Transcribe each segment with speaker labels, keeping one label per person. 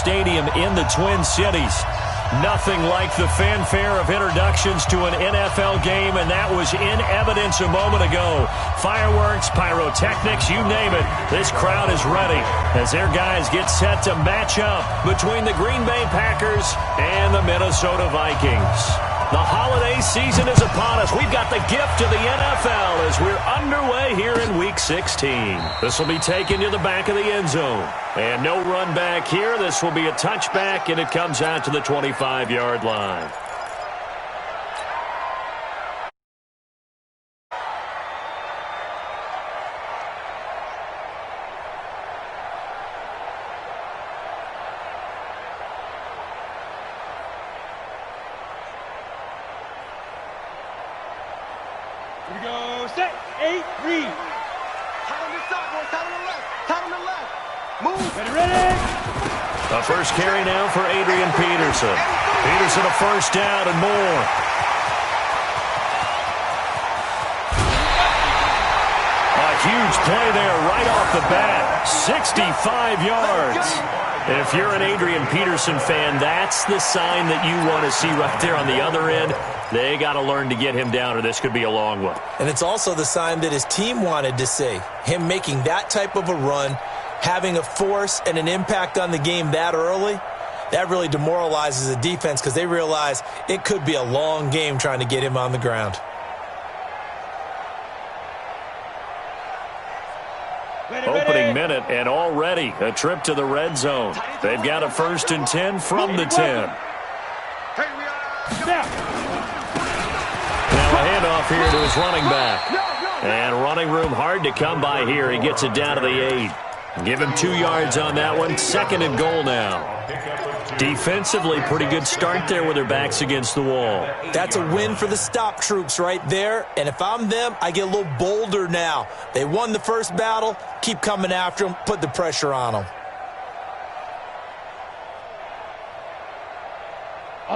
Speaker 1: stadium in the Twin Cities. Nothing like the fanfare of introductions to an NFL game, and that was in evidence a moment ago. Fireworks, pyrotechnics, you name it. This crowd is ready as their guys get set to match up between the Green Bay Packers and the Minnesota Vikings. The holiday season is upon us. We've got the gift of the NFL as we're underway here in Week 16. This will be taken to the back of the end zone. And no run back here. This will be a touchback, and it comes out to the 25-yard line.
Speaker 2: Here we go, set, 8, read.
Speaker 3: Tight on this side, boys, tight on the left, tight on the left. Move.
Speaker 2: Ready.
Speaker 1: A first carry now for Adrian Peterson. Peterson a first down and more. A huge play there right off the bat. 65 yards. If you're an Adrian Peterson fan, that's the sign that you want to see right there on the other end. They got to learn to get him down, or this could be a long one.
Speaker 4: And it's also the sign that his team wanted to see. Him making that type of a run, having a force and an impact on the game that early, that really demoralizes the defense because they realize it could be a long game trying to get him on the ground.
Speaker 1: Opening minute, and already a trip to the red zone. They've got a 1st and 10 from the 10. Now a handoff here to his running back. And running room hard to come by here. He gets it down to the 8. Give him 2 yards on that one. 2nd and goal now. Defensively, pretty good start there with their backs against the wall.
Speaker 4: That's a win for the stop troops right there. And if I'm them, I get a little bolder now. They won the first battle. Keep coming after them. Put the pressure on them.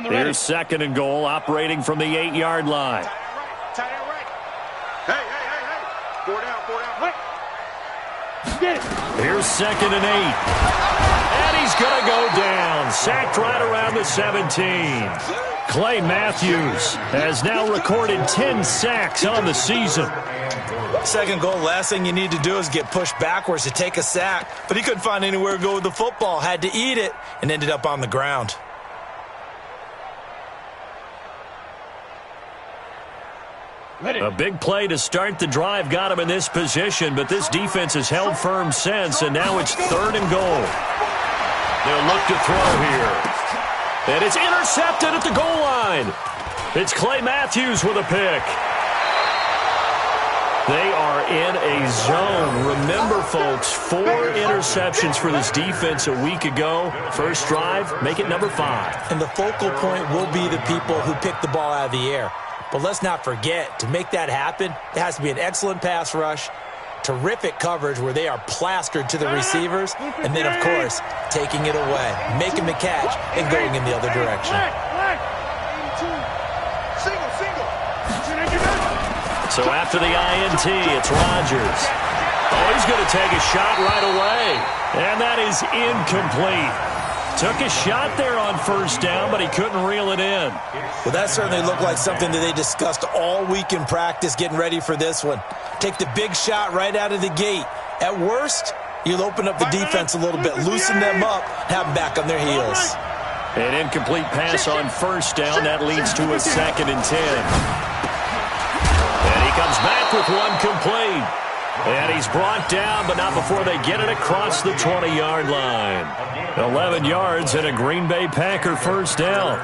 Speaker 1: Here's 2nd and goal, operating from the 8-yard line.
Speaker 3: Tight end right. Hey. 4 down.
Speaker 2: Get it.
Speaker 1: Here's 2nd and 8. And he's going to go down. Sacked right around the 17. Clay Matthews has now recorded 10 sacks on the season.
Speaker 4: 2nd goal, last thing you need to do is get pushed backwards to take a sack. But he couldn't find anywhere to go with the football. Had to eat it and ended up on the ground.
Speaker 1: A big play to start the drive got him in this position, but this defense has held firm since, and now it's 3rd and goal. They'll look to throw here. And it's intercepted at the goal line. It's Clay Matthews with a pick. They are in a zone. Remember, folks, 4 interceptions for this defense a week ago. First drive, make it number 5.
Speaker 4: And the focal point will be the people who pick the ball out of the air. But let's not forget, to make that happen, it has to be an excellent pass rush, terrific coverage where they are plastered to the receivers, and then, of course, taking it away, making the catch, and going in the other direction.
Speaker 1: So after the INT, it's Rodgers. Oh, he's going to take a shot right away, and that is incomplete. Took a shot there on 1st down, but he couldn't reel it in.
Speaker 4: Well, that certainly looked like something that they discussed all week in practice, getting ready for this one. Take the big shot right out of the gate. At worst, you'll open up the defense a little bit, loosen them up, have them back on their heels.
Speaker 1: An incomplete pass on 1st down. That leads to a 2nd and 10. And he comes back with one complete. And he's brought down, but not before they get it across the 20-yard line. 11 yards and a Green Bay Packer 1st down.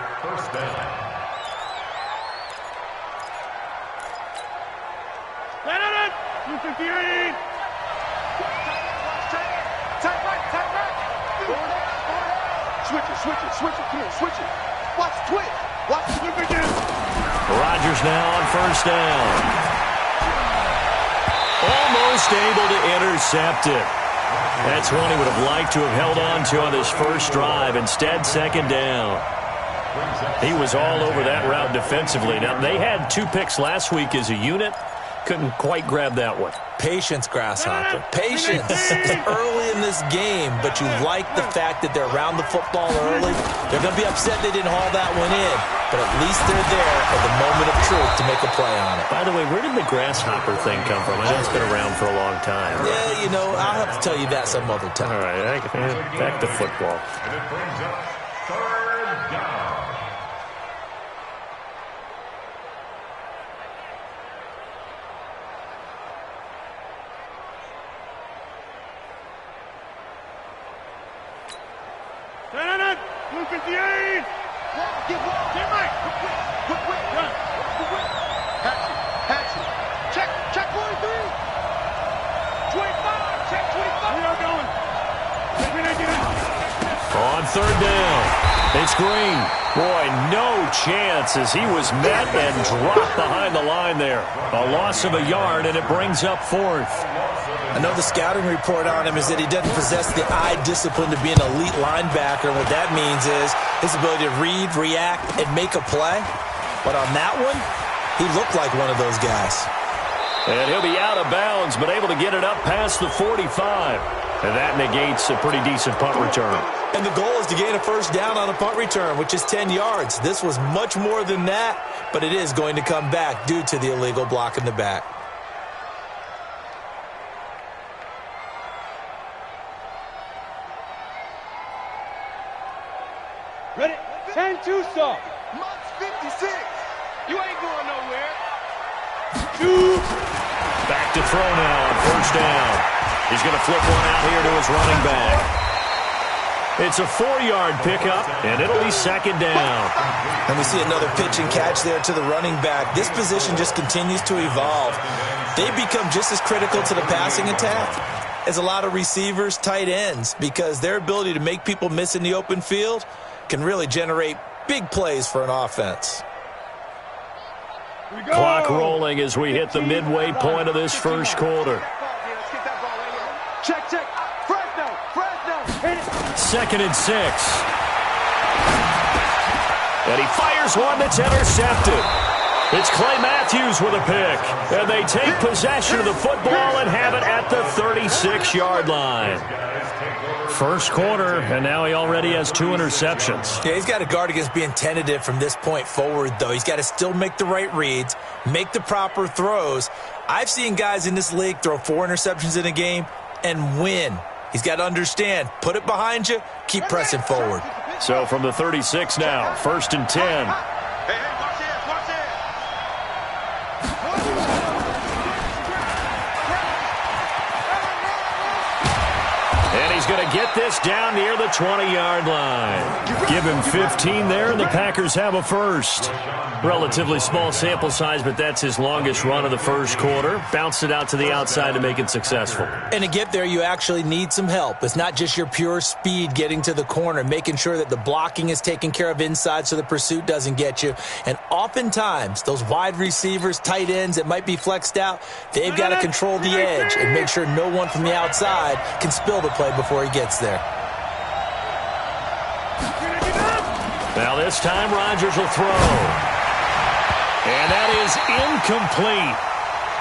Speaker 3: Switch it. Come on, switch it. Watch twitch. Watch flip again.
Speaker 1: Rodgers now on 1st down. Almost able to intercept it. That's one he would have liked to have held on to on this first drive. Instead, 2nd down. He was all over that route defensively. Now, they had 2 picks last week as a unit. couldn't quite grab that one.
Speaker 4: Patience, Grasshopper. Patience. It's early in this game, but you like the fact that they're around the football early. They're going to be upset they didn't haul that one in, but at least they're there at the moment of truth to make a play on it.
Speaker 1: By the way, where did the grasshopper thing come from? I know it's been around for a long time.
Speaker 4: Yeah, you know, I'll have to tell you that some other time.
Speaker 1: All right, back to football.
Speaker 5: And it brings up third down.
Speaker 2: Blue 58!
Speaker 3: Get right! Quick! Run! Hatchet! Check 43! 25! Check 25!
Speaker 2: We are going!
Speaker 1: On third down, it's Green. Boy, no chance as he was met and dropped behind the line there. A loss of a yard, and it brings up fourth.
Speaker 4: I know the scouting report on him is that he doesn't possess the eye discipline to be an elite linebacker. And what that means is his ability to read, react, and make a play. But on that one, he looked like one of those guys.
Speaker 1: And he'll be out of bounds, but able to get it up past the 45. And that negates a pretty decent punt return.
Speaker 4: And the goal is to gain a first down on a punt return, which is 10 yards. This was much more than that, but it is going to come back due to the illegal block in the back.
Speaker 2: Ready? 10-2 stop.
Speaker 3: Mux 56! You ain't going nowhere!
Speaker 1: Back to throw now on first down. He's going to flip one out here to his running back. It's a 4-yard pickup, and it'll be second down.
Speaker 4: And we see another pitch and catch there to the running back. This position just continues to evolve. They become just as critical to the passing attack as a lot of receivers, tight ends, because their ability to make people miss in the open field can really generate big plays for an offense.
Speaker 1: Clock rolling as we hit the midway point of this first quarter.
Speaker 3: Check. Fresno.
Speaker 1: Second and 6. And he fires one that's intercepted. It's Clay Matthews with a pick. And they take possession of the football and have it at the 36-yard line. First quarter, and now he already has 2 interceptions.
Speaker 4: Yeah, he's got to guard against being tentative from this point forward, though. He's got to still make the right reads, make the proper throws. I've seen guys in this league throw 4 interceptions in a game and win. He's got to understand, put it behind you, keep pressing forward.
Speaker 1: So from the 36 now, first and 10.
Speaker 3: Hey, watch this.
Speaker 1: And he's going to get this down near the 20-yard line. Give him 15 there, and the Packers have a first. Relatively small sample size, but that's his longest run of the first quarter. Bounced it out to the outside to make it successful.
Speaker 4: And to get there, you actually need some help. It's not just your pure speed getting to the corner, making sure that the blocking is taken care of inside so the pursuit doesn't get you. And oftentimes, those wide receivers, tight ends that might be flexed out, they've got to control the edge and make sure no one from the outside can spill the play before he gets there.
Speaker 1: Now this time, Rodgers will throw. And that is incomplete.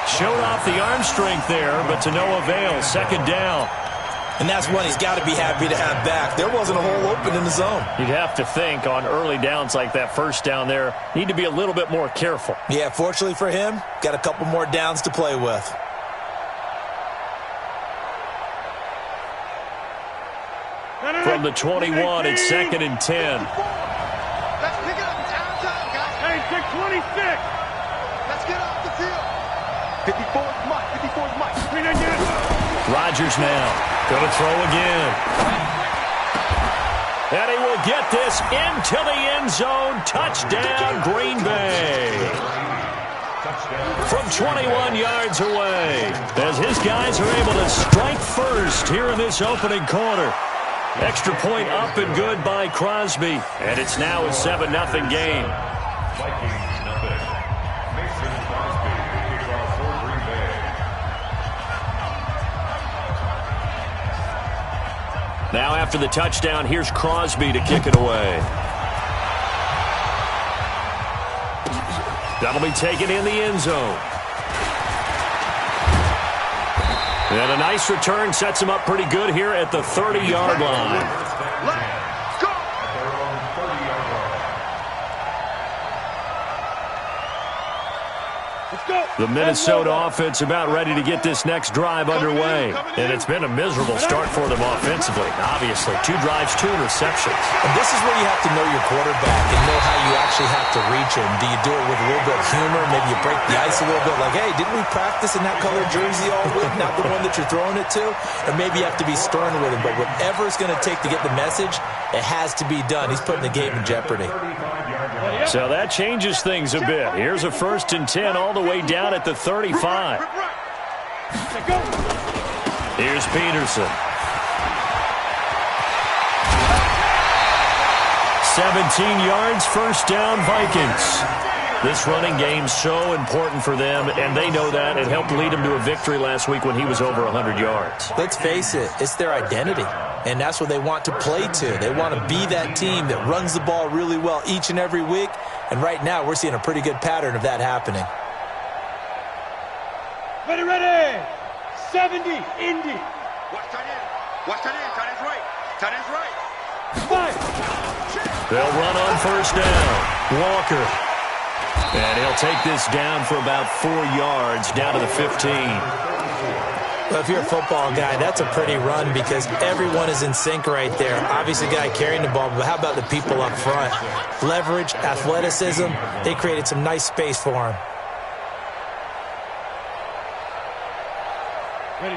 Speaker 1: Showed off the arm strength there, but to no avail. Second down.
Speaker 4: And that's one he's got to be happy to have back. There wasn't a hole open in the zone.
Speaker 1: You'd have to think on early downs like that first down there, need to be a little bit more careful.
Speaker 4: Yeah, fortunately for him, got a couple more downs to play with.
Speaker 1: From the 21, it's second and 10.
Speaker 3: Let's pick it up. It's out of time, guys.
Speaker 2: Hey, pick 26.
Speaker 3: Let's get off the field. 54's Mike. 54's Mike.
Speaker 1: Rodgers now. Going to throw again. And he will get this into the end zone. Touchdown, Green Bay. From 21 yards away, as his guys are able to strike first here in this opening quarter. Extra point up and good by Crosby. And it's now a 7-0 game.
Speaker 5: Vikings nothing. Mason Crosby, the kickoff for Green Bay.
Speaker 1: Now after the touchdown, here's Crosby to kick it away. That'll be taken in the end zone. And a nice return sets him up pretty good here at the 30-yard line.
Speaker 3: Let's go.
Speaker 2: Let's go.
Speaker 1: The Minnesota offense about ready to get this next drive underway. And it's been a miserable start for them offensively. Obviously, 2 drives, 2 interceptions.
Speaker 4: And this is where you have to know your quarterback and know how you actually have to reach him. Do you do it with a little bit of humor? Maybe you break the ice a little bit. Like, hey, didn't we practice in that colored jersey all week? Not the one that you're throwing it to? Or maybe you have to be stern with him. But whatever it's going to take to get the message, it has to be done. He's putting the game in jeopardy.
Speaker 1: So that changes things a bit. Here's a 1st and 10 all the way down at the 35. Here's Peterson. 17 yards, 1st down, Vikings. This running game's so important for them, and they know that. It helped lead them to a victory last week when he was over 100 yards.
Speaker 4: Let's face it, it's their identity, and that's what they want to play to. They want to be that team that runs the ball really well each and every week, and right now we're seeing a pretty good pattern of that happening.
Speaker 2: Ready, ready. 70, Indy.
Speaker 3: Watch tight end. Watch tight end. Tight end's right. Tight end's right.
Speaker 2: 5.
Speaker 1: They'll run on 1st down. Walker. And he'll take this down for about 4 yards, down to the 15.
Speaker 4: Well, if you're a football guy, that's a pretty run because everyone is in sync right there. Obviously, the guy carrying the ball, but how about the people up front? Leverage, athleticism, they created some nice space for him.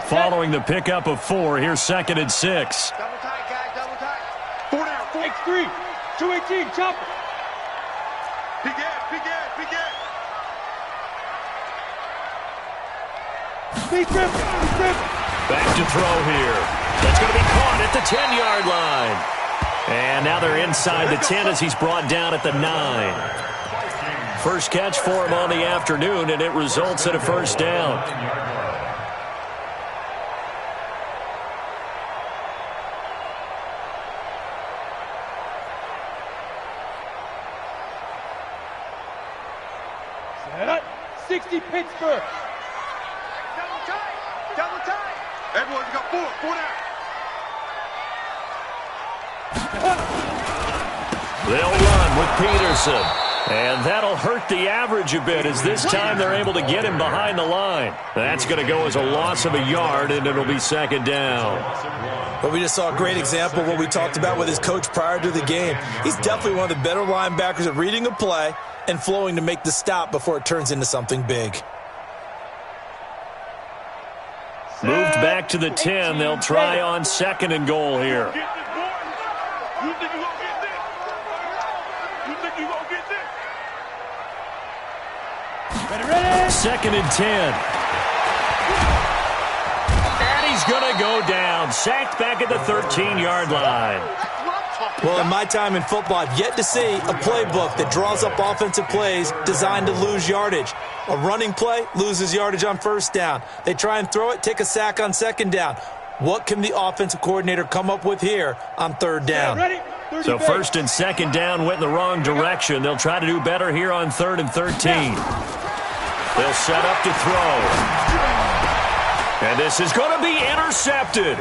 Speaker 1: Following the pickup of 4, here's 2nd and 6.
Speaker 3: Double tight, guys. Double tight. 4 down. 4.
Speaker 2: X3. 218. Chopper.
Speaker 3: Big gas. Big gas. Big gas.
Speaker 2: Big grip. Big grip.
Speaker 1: Back to throw here. That's going to be caught at the 10-yard line. And now they're inside the 10 as he's brought down at the 9. First catch for him on the afternoon, and it results in a 1st down.
Speaker 2: Set up. 60 Pittsburgh.
Speaker 3: Double tight. Double tight. Everyone's got 4. 4 down.
Speaker 1: They'll run with Peterson. And that'll hurt the average a bit as this time they're able to get him behind the line. That's going to go as a loss of a yard, and it'll be 2nd down.
Speaker 4: But we just saw a great example of what we talked about with his coach prior to the game. He's definitely one of the better linebackers at reading a play and flowing to make the stop before it turns into something big.
Speaker 1: Moved back to the 10. They'll try on 2nd and goal here.
Speaker 3: You think you're going to get this? You think you're going to get this?
Speaker 2: Ready, ready.
Speaker 1: 2nd and 10. And he's going to go down. Sacked back at the 13-yard line.
Speaker 4: Well, in my time in football, I've yet to see a playbook that draws up offensive plays designed to lose yardage. A running play loses yardage on 1st down. They try and throw it, take a sack on 2nd down. What can the offensive coordinator come up with here on 3rd down?
Speaker 2: Ready.
Speaker 1: So 1st and 2nd down went in the wrong direction. They'll try to do better here on 3rd and 13. They'll set up to throw. And this is going to be intercepted.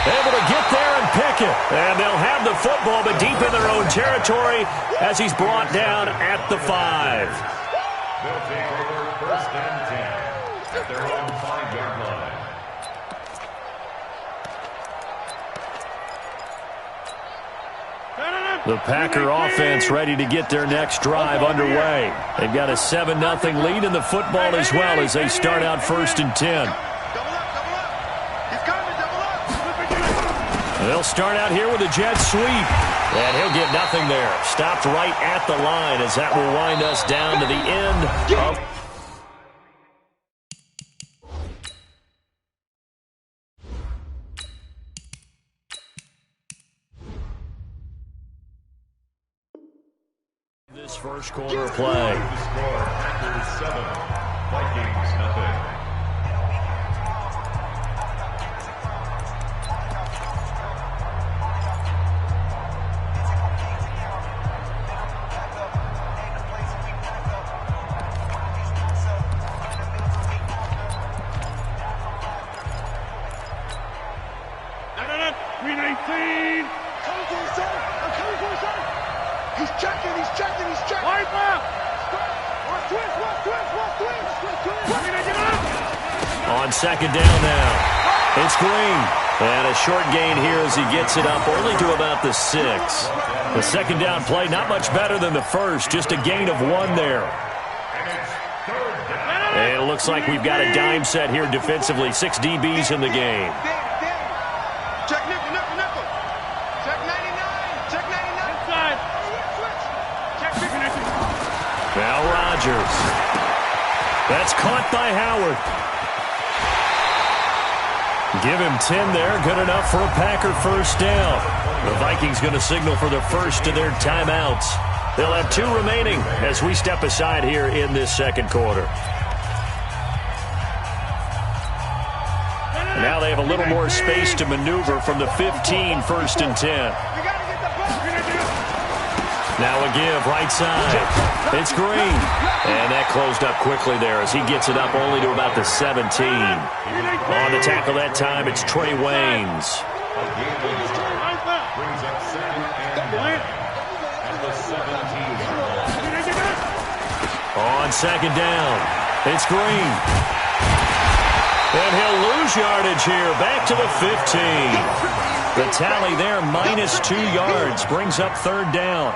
Speaker 1: Able to get there and pick it. And they'll have the football, but deep in their own territory as he's brought down at the 5.
Speaker 5: They'll take over 1st and 10 at their own 5-yard line.
Speaker 1: The Packer offense ready to get their next drive underway. They've got a 7-0 lead in the football as well as they start out 1st and 10.
Speaker 3: Double up. He's coming. Double up.
Speaker 1: They'll start out here with a jet sweep. And he'll get nothing there. Stopped right at the line as that will wind us down to the end of... this first quarter play.
Speaker 5: The score, Packers 7, Vikings 0.
Speaker 3: He's checking.
Speaker 2: Wipe out. Watch twist.
Speaker 1: On second down now, it's Green. And a short gain here as he gets it up only to about the 6. The second down play not much better than the first, just a gain of 1 there. And it looks like we've got a dime set here defensively. 6 DBs in the game.
Speaker 3: Check nickel. Check 99.
Speaker 2: Inside.
Speaker 3: Check nickel.
Speaker 1: Now Rodgers. That's caught by Howard. Give him 10 there. Good enough for a Packer first down. The Vikings going to signal for the first of their timeouts. They'll have 2 remaining as we step aside here in this second quarter. And now they have a little more space to maneuver from the 15, first and 10. Now a give, right side. It's Green. And that closed up quickly there as he gets it up only to about the 17. On the tackle that time, it's Trey Waynes.
Speaker 5: Brings up 2nd and 1 at the 17.
Speaker 1: On second down, it's Green. And he'll lose yardage here, back to the 15. The tally there, -2 yards, brings up 3rd down.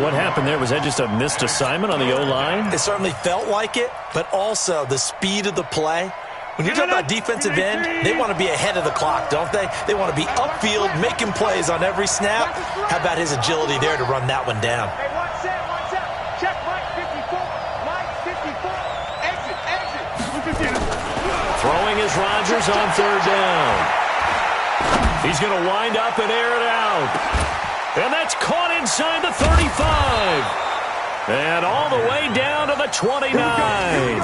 Speaker 1: What happened there? Was that just a missed assignment on the O-line?
Speaker 4: It certainly felt like it, but also the speed of the play. When you're talking about defensive end, they want to be ahead of the clock, don't they? They want to be upfield, making plays on every snap. How about his agility there to run that one down?
Speaker 3: Hey, watch out. Check Mike 54. Mike 54. Exit.
Speaker 1: Throwing is Rodgers on 3rd down. He's going to wind up and air it out. And that's caught inside the 35. And all the way down to the 29.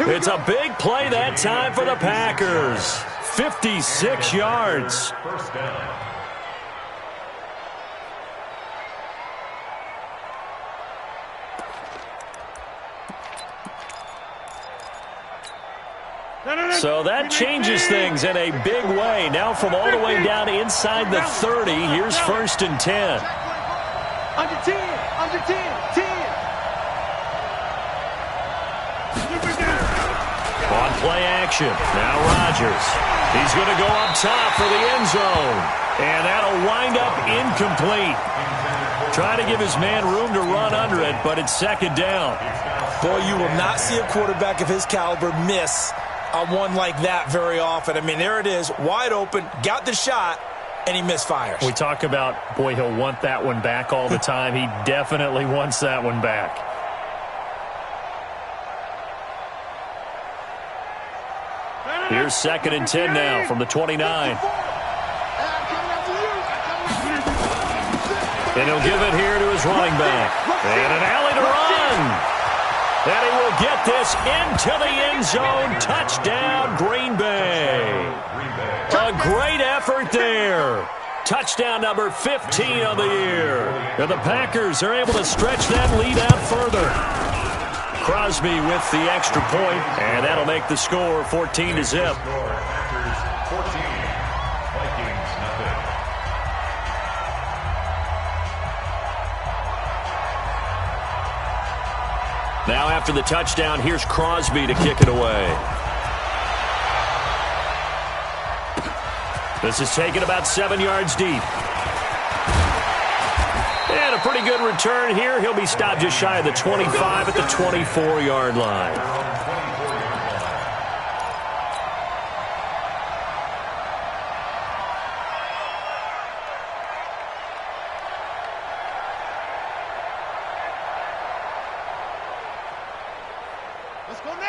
Speaker 1: It's a big play that time for the Packers. 56 yards.
Speaker 5: First down.
Speaker 1: So that changes things in a big way. Now from all the way down inside the 30, here's 1st and 10.
Speaker 3: Under 10. 10.
Speaker 1: On play action, now Rodgers. He's going to go up top for the end zone. And that'll wind up incomplete. Trying to give his man room to run under it, but it's 2nd down.
Speaker 4: Boy, you will not see a quarterback of his caliber miss on one like that very often. I mean, there it is, wide open, got the shot, and he misfires.
Speaker 1: We talk about, boy, he'll want that one back all the time. He definitely wants that one back. Here's 2nd and 10 now from the 29. And he'll give it here to his running back. And an alley to run. And he will get this into the end zone. Touchdown, Green Bay. A great effort there. Touchdown number 15 of the year. And the Packers are able to stretch that lead out further. Crosby with the extra point, and that'll make the score 14-0.
Speaker 5: Packers 14, Vikings nothing.
Speaker 1: Now after the touchdown, here's Crosby to kick it away. This is taken about 7 yards deep. And a pretty good return here. He'll be stopped just shy of the 25 at the 24-yard line.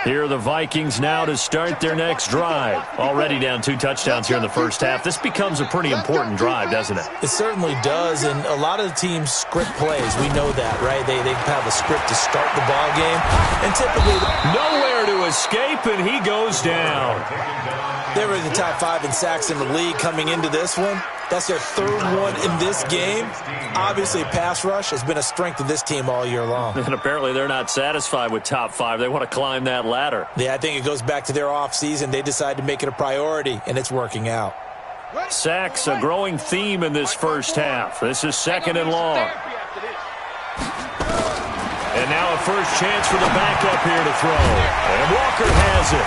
Speaker 1: Here are the Vikings now to start their next drive. Already down 2 touchdowns here in the first half. This becomes a pretty important drive, doesn't it?
Speaker 4: It certainly does, and a lot of the teams script plays. We know that, right? They have a script to start the ball game, and typically
Speaker 1: nowhere to escape, and he goes down.
Speaker 4: They were in the top 5 in sacks in the league coming into this one. That's their 3rd one in this game. Obviously, pass rush has been a strength of this team all year long.
Speaker 1: And apparently they're not satisfied with top 5. They want to climb that ladder.
Speaker 4: Yeah, I think it goes back to their offseason. They decided to make it a priority, and it's working out.
Speaker 1: Sacks, a growing theme in this first half. This is 2nd and long. And now a first chance for the backup here to throw. And Walker has it.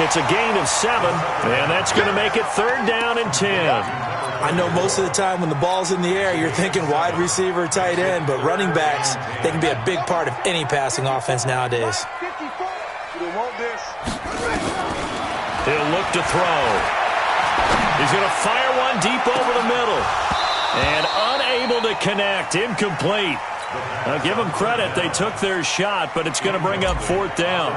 Speaker 1: It's a gain of 7, and that's going to make it 3rd down and 10.
Speaker 4: I know most of the time when the ball's in the air, you're thinking wide receiver, tight end, but running backs, they can be a big part of any passing offense nowadays.
Speaker 1: He'll look to throw. He's going to fire one deep over the middle. And unable to connect. Incomplete. Now, give them credit. They took their shot, but it's going to bring up 4th down.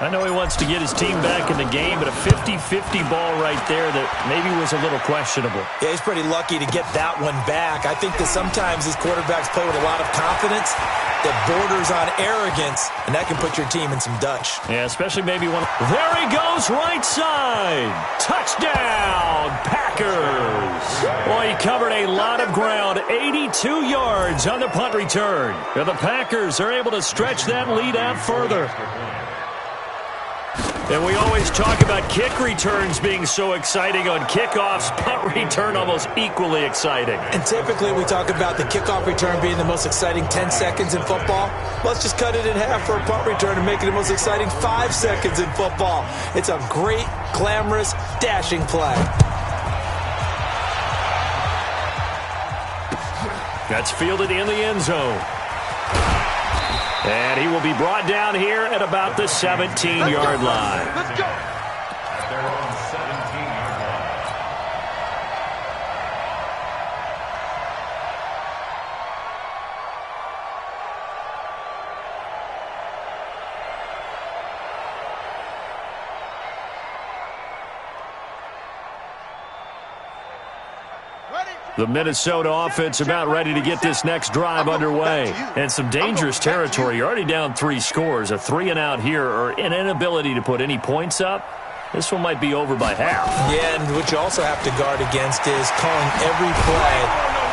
Speaker 1: I know he wants to get his team back in the game, but a 50-50 ball right there that maybe was a little questionable.
Speaker 4: Yeah, he's pretty lucky to get that one back. I think that sometimes these quarterbacks play with a lot of confidence that borders on arrogance, and that can put your team in some Dutch.
Speaker 1: Yeah, especially maybe one. There he goes, right side. Touchdown, Packers. Boy, he covered a lot of ground, 82 yards on the punt return. And the Packers are able to stretch that lead out further. And we always talk about kick returns being so exciting on kickoffs. Punt return almost equally exciting.
Speaker 4: And typically we talk about the kickoff return being the most exciting 10 seconds in football. Let's just cut it in half for a punt return and make it the most exciting 5 seconds in football. It's a great, glamorous, dashing play.
Speaker 1: That's fielded in the end zone. And he will be brought down here at about the 17-yard line.
Speaker 2: Let's go.
Speaker 5: They're on 17-yard line.
Speaker 1: The Minnesota offense about ready to get this next drive underway. And some dangerous territory. You're already down 3 scores. A 3-and-out here or an inability to put any points up. This one might be over by half.
Speaker 4: Yeah, and what you also have to guard against is calling every play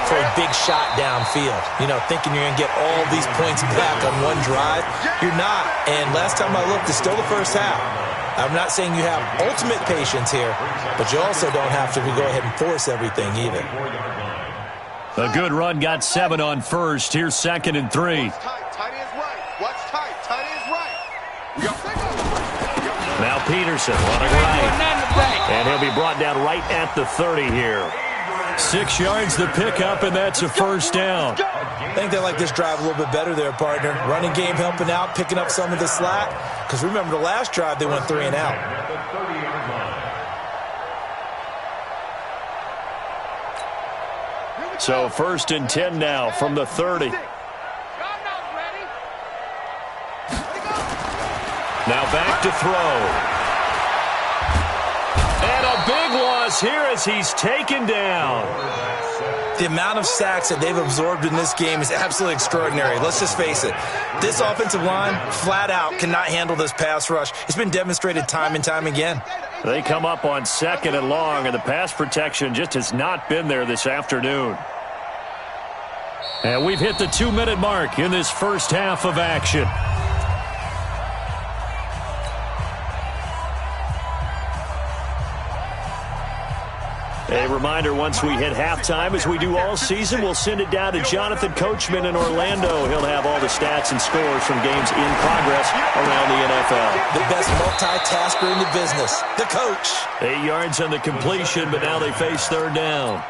Speaker 4: for a big shot downfield. You know, thinking you're going to get all these points back on one drive. You're not. And last time I looked, it's still the first half. I'm not saying you have ultimate patience here, but you also don't have to go ahead and force everything either.
Speaker 1: A good run got 7 on first. Here's 2nd and 3.
Speaker 2: Tight is right. What's tight? Tight is right.
Speaker 1: Now Peterson running right. And he'll be brought down right at the 30 here. 6 yards the pickup, and that's a first down.
Speaker 4: I think they like this drive a little bit better there, partner. Running game helping out, picking up some of the slack. Because remember, the last drive, they went 3 and out.
Speaker 1: So 1st and 10 now from the 30. Now back to throw. And a big loss here as he's taken down.
Speaker 4: The amount of sacks that they've absorbed in this game is absolutely extraordinary. Let's just face it. This offensive line, flat out, cannot handle this pass rush. It's been demonstrated time and time again.
Speaker 1: They come up on 2nd and long, and the pass protection just has not been there this afternoon. And we've hit the 2-minute mark in this first half of action. A reminder, once we hit halftime, as we do all season, we'll send it down to Jonathan Coachman in Orlando. He'll have all the stats and scores from games in progress around the NFL.
Speaker 4: The best multitasker in the business, the coach.
Speaker 1: 8 yards on the completion, but now they face 3rd down.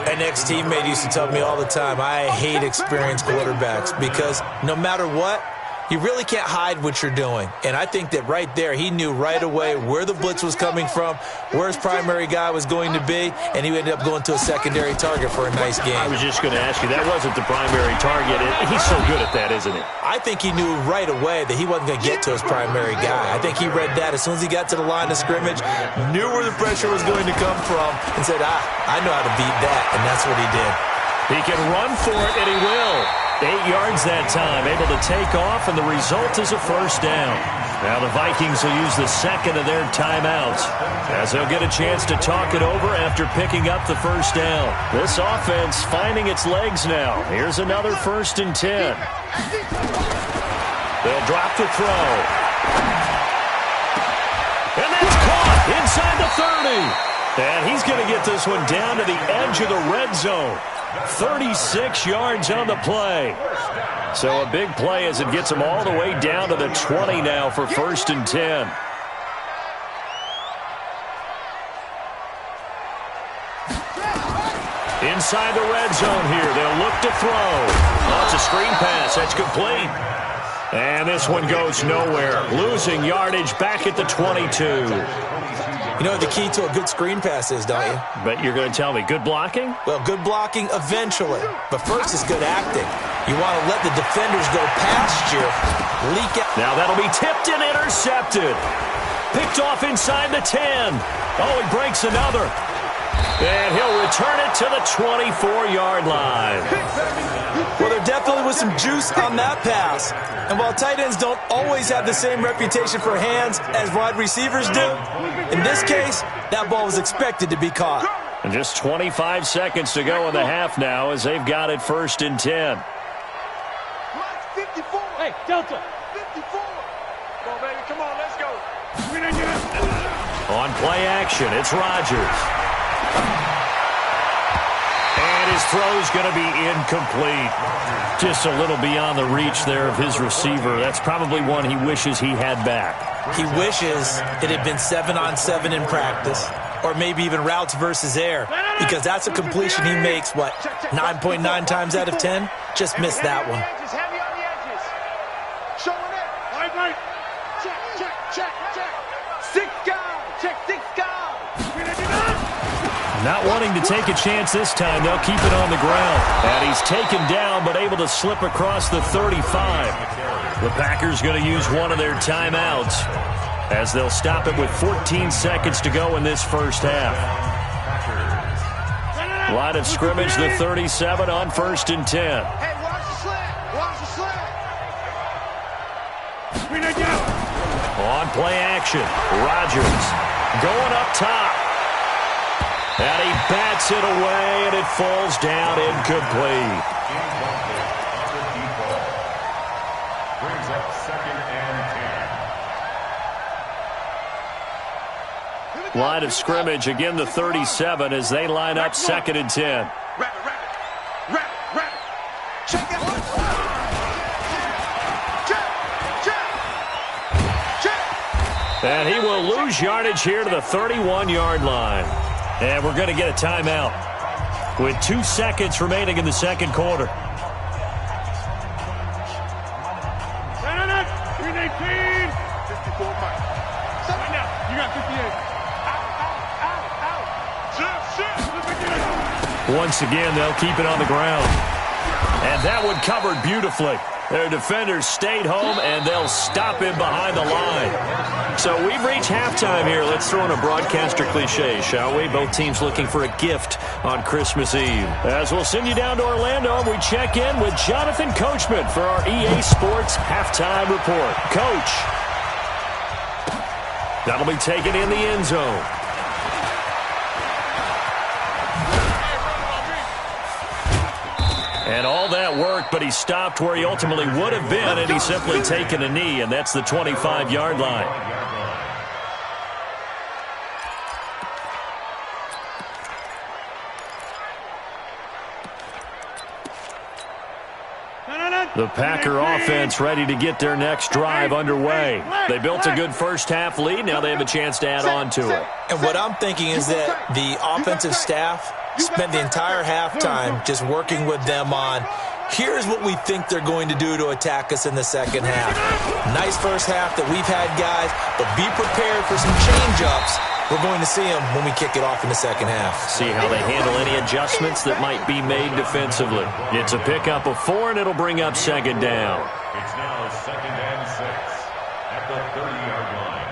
Speaker 4: An ex-teammate used to tell me all the time, I hate experienced quarterbacks because no matter what, you really can't hide what you're doing. And I think that right there, he knew right away where the blitz was coming from, where his primary guy was going to be, and he ended up going to a secondary target for a nice game.
Speaker 1: I was just going to ask you, that wasn't the primary target. He's so good at that, isn't he?
Speaker 4: I think he knew right away that he wasn't going to get to his primary guy. I think he read that as soon as he got to the line of scrimmage, knew where the pressure was going to come from, and said, I know how to beat that, and that's what he did.
Speaker 1: He can run for it, and he will. 8 yards that time, able to take off, and the result is a first down. Now the Vikings will use the 2nd of their timeouts as they'll get a chance to talk it over after picking up the first down. This offense finding its legs now. Here's another 1st and 10. They'll drop the throw. And that's caught inside the 30. And he's going to get this one down to the edge of the red zone. 36 yards on the play. So a big play as it gets them all the way down to the 20 now for 1st and 10. Inside the red zone here. They'll look to throw. Oh, it's a screen pass. That's complete. And this one goes nowhere. Losing yardage back at the 22.
Speaker 4: You know what the key to a good screen pass is, don't you?
Speaker 1: But you're going to tell me good blocking?
Speaker 4: Well, good blocking eventually. But first is good acting. You want to let the defenders go past you, leak out.
Speaker 1: Now that'll be tipped and intercepted. Picked off inside the 10. Oh, he breaks another. And he'll return it to the 24-yard line.
Speaker 4: Well, there definitely was some juice on that pass. And while tight ends don't always have the same reputation for hands as wide receivers do, in this case, that ball was expected to be caught.
Speaker 1: And just 25 seconds to go in the half now as they've got it 1st and 10.
Speaker 3: 54. Hey, Delta. 54. Come on, baby. Come on, let's go.
Speaker 1: On play action, it's Rodgers. And his throw's going to be incomplete. Just a little beyond the reach there of his receiver. That's probably one he wishes he had back.
Speaker 4: He wishes it had been 7-on-7 in practice, or maybe even routes versus air, because that's a completion he makes, 9.9 times out of 10? Just missed that one.
Speaker 3: Heavy on the edges. Showing it. Right. Check. 6 guys. Check 6 guys.
Speaker 1: Not wanting to take a chance this time, they'll keep it on the ground. And he's taken down, but able to slip across the 35. The Packers going to use one of their timeouts as they'll stop it with 14 seconds to go in this first half. Line of scrimmage, the 37 on 1st and 10.
Speaker 3: Hey, watch the slant. Watch the slant.
Speaker 1: On play action, Rodgers going up top. And he bats it away, and it falls down incomplete.
Speaker 5: Brings up 2nd and 10.
Speaker 1: Line of scrimmage, again the 37 as they line up 2nd and 10.
Speaker 3: Rapid. Check it. Check.
Speaker 1: And he will lose yardage here to the 31-yard line. And we're going to get a timeout with 2 seconds remaining in the second quarter.
Speaker 3: No. 319. 54 Mike. Right now. You got 58. Out.
Speaker 1: Once again, they'll keep it on the ground. And that one covered beautifully. Their defenders stayed home, and they'll stop him behind the line. So we've reached halftime here. Let's throw in a broadcaster cliche, shall we? Both teams looking for a gift on Christmas Eve. As we'll send you down to Orlando, and we check in with Jonathan Coachman for our EA Sports Halftime Report. Coach, that'll be taken in the end zone. And all that work, but he stopped where he ultimately would have been, and he's simply taken a knee, and that's the 25-yard line. The Packer offense ready to get their next drive underway. They built a good first-half lead. Now they have a chance to add on to it.
Speaker 4: And what I'm thinking is that the offensive staff spent the entire halftime just working with them on, here's what we think they're going to do to attack us in the second half. Nice first half that we've had, guys, but be prepared for some change-ups. We're going to see them when we kick it off in the second half.
Speaker 1: See how they handle any adjustments that might be made defensively. It's a pickup of 4, and it'll bring up 2nd down.
Speaker 5: It's now 2nd and 6 at the 30-yard line.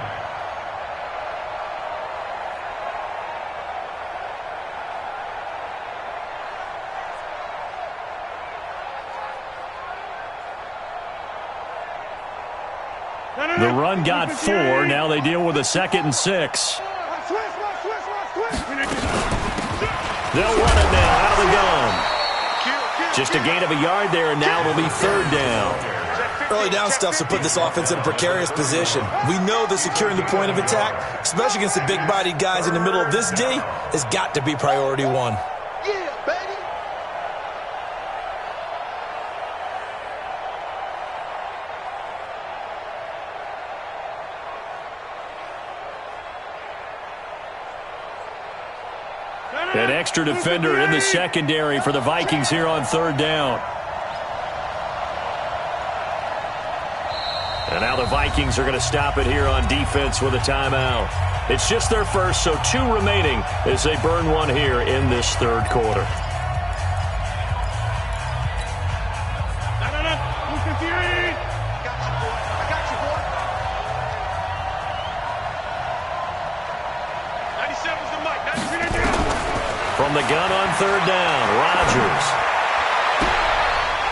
Speaker 1: The run got 4. Now they deal with a 2nd and 6. They'll run it now out of the gun. Just a gain of a yard there, and now it'll be 3rd down.
Speaker 4: Early down stuff to put this offense in a precarious position. We know that securing the point of attack, especially against the big-bodied guys in the middle of this D, has got to be priority 1.
Speaker 3: Yeah, baby.
Speaker 1: An extra defender in the secondary for the Vikings here on third down. And now the Vikings are going to stop it here on defense with a timeout. It's just their first, so 2 remaining as they burn one here in this third quarter. From the gun on third down, Rodgers.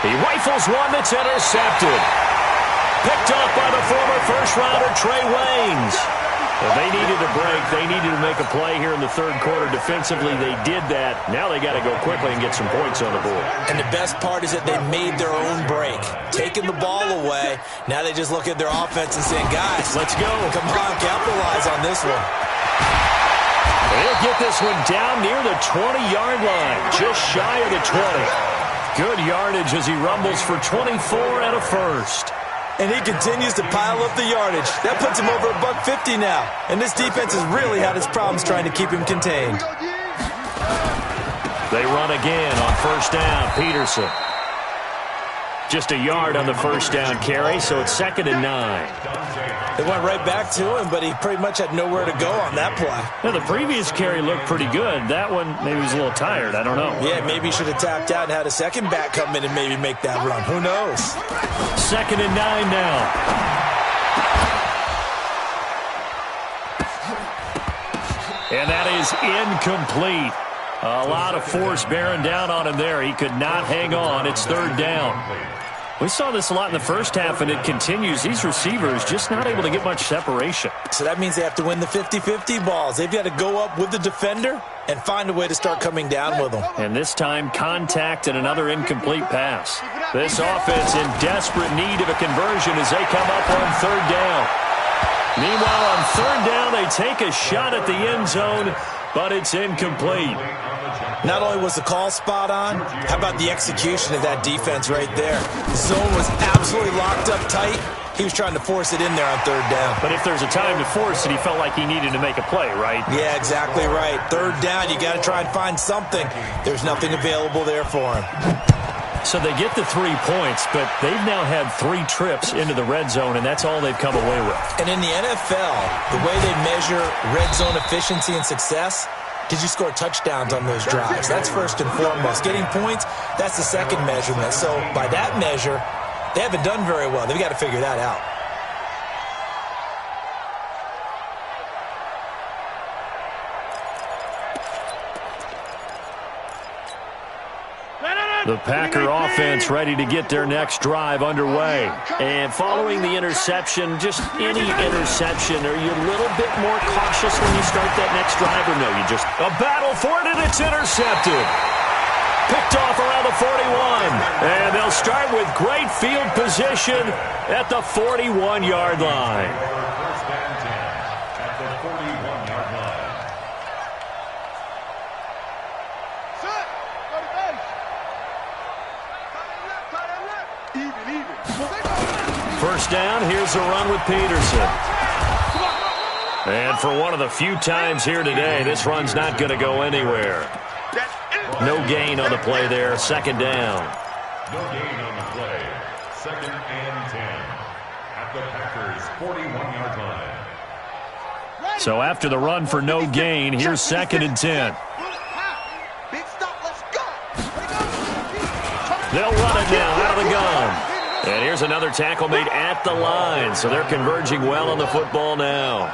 Speaker 1: He rifles one that's intercepted. Picked up by the former first-rounder Trey Waynes. Well, they needed a break. They needed to make a play here in the third quarter. Defensively, they did that. Now they got to go quickly and get some points on the board.
Speaker 4: And the best part is that they made their own break. Taking the ball away, now they just look at their offense and saying, guys,
Speaker 1: let's go.
Speaker 4: Come on, capitalize on this one.
Speaker 1: They'll get this one down near the 20-yard line, just shy of the 20. Good yardage as he rumbles for 24 and a first.
Speaker 4: And he continues to pile up the yardage. That puts him over $150 now. And this defense has really had its problems trying to keep him contained.
Speaker 1: They run again on first down. Peterson. Just a yard on the first down carry, so it's 2nd and 9.
Speaker 4: They went right back to him, but he pretty much had nowhere to go on that play.
Speaker 1: Now, the previous carry looked pretty good. That one, maybe he was a little tired. I don't know.
Speaker 4: Yeah, maybe he should have tapped out and had a second back come in and maybe make that run. Who knows?
Speaker 1: 2nd and 9 now. And that is incomplete. A lot of force bearing down on him there. He could not hang on. It's third down. We saw this a lot in the first half, and it continues. These receivers just not able to get much separation.
Speaker 4: So that means they have to win the 50-50 balls. They've got to go up with the defender and find a way to start coming down with them.
Speaker 1: And this time, contact and another incomplete pass. This offense in desperate need of a conversion as they come up on third down. Meanwhile, on third down, they take a shot at the end zone, but it's incomplete.
Speaker 4: Not only was the call spot on, how about the execution of that defense right there? The zone was absolutely locked up tight. He was trying to force it in there on third down.
Speaker 1: But if there's a time to force it, he felt like he needed to make a play, right?
Speaker 4: Yeah, exactly right. Third down, you got to try and find something. There's nothing available there for him.
Speaker 1: So they get the 3 points, but they've now had 3 trips into the red zone, and that's all they've come away with.
Speaker 4: And in the NFL, the way they measure red zone efficiency and success, did you score touchdowns on those drives? That's first and foremost. Getting points, that's the second measurement. So by that measure, they haven't done very well. They've got to figure that out.
Speaker 1: The Packer offense ready to get their next drive underway. And following the interception, just any interception, are you a little bit more cautious when you start that next drive, or no? You just a battle for it, and it's intercepted. Picked off around the 41. And they'll start with great field position at the 41-yard line.
Speaker 5: First and 10 at the 41-yard line.
Speaker 3: Set. Go to base. Even.
Speaker 1: First down, here's the run with Peterson. And for one of the few times here today, this run's not going to go anywhere. No gain on the play there, second down.
Speaker 5: No gain on the play. 2nd and 10 at the Packers' 41-yard line.
Speaker 1: So after the run for no gain, here's 2nd and 10.
Speaker 3: Big stop. Let's go.
Speaker 1: They'll run it now out of the gun. And here's another tackle made at the line. So they're converging well on the football now.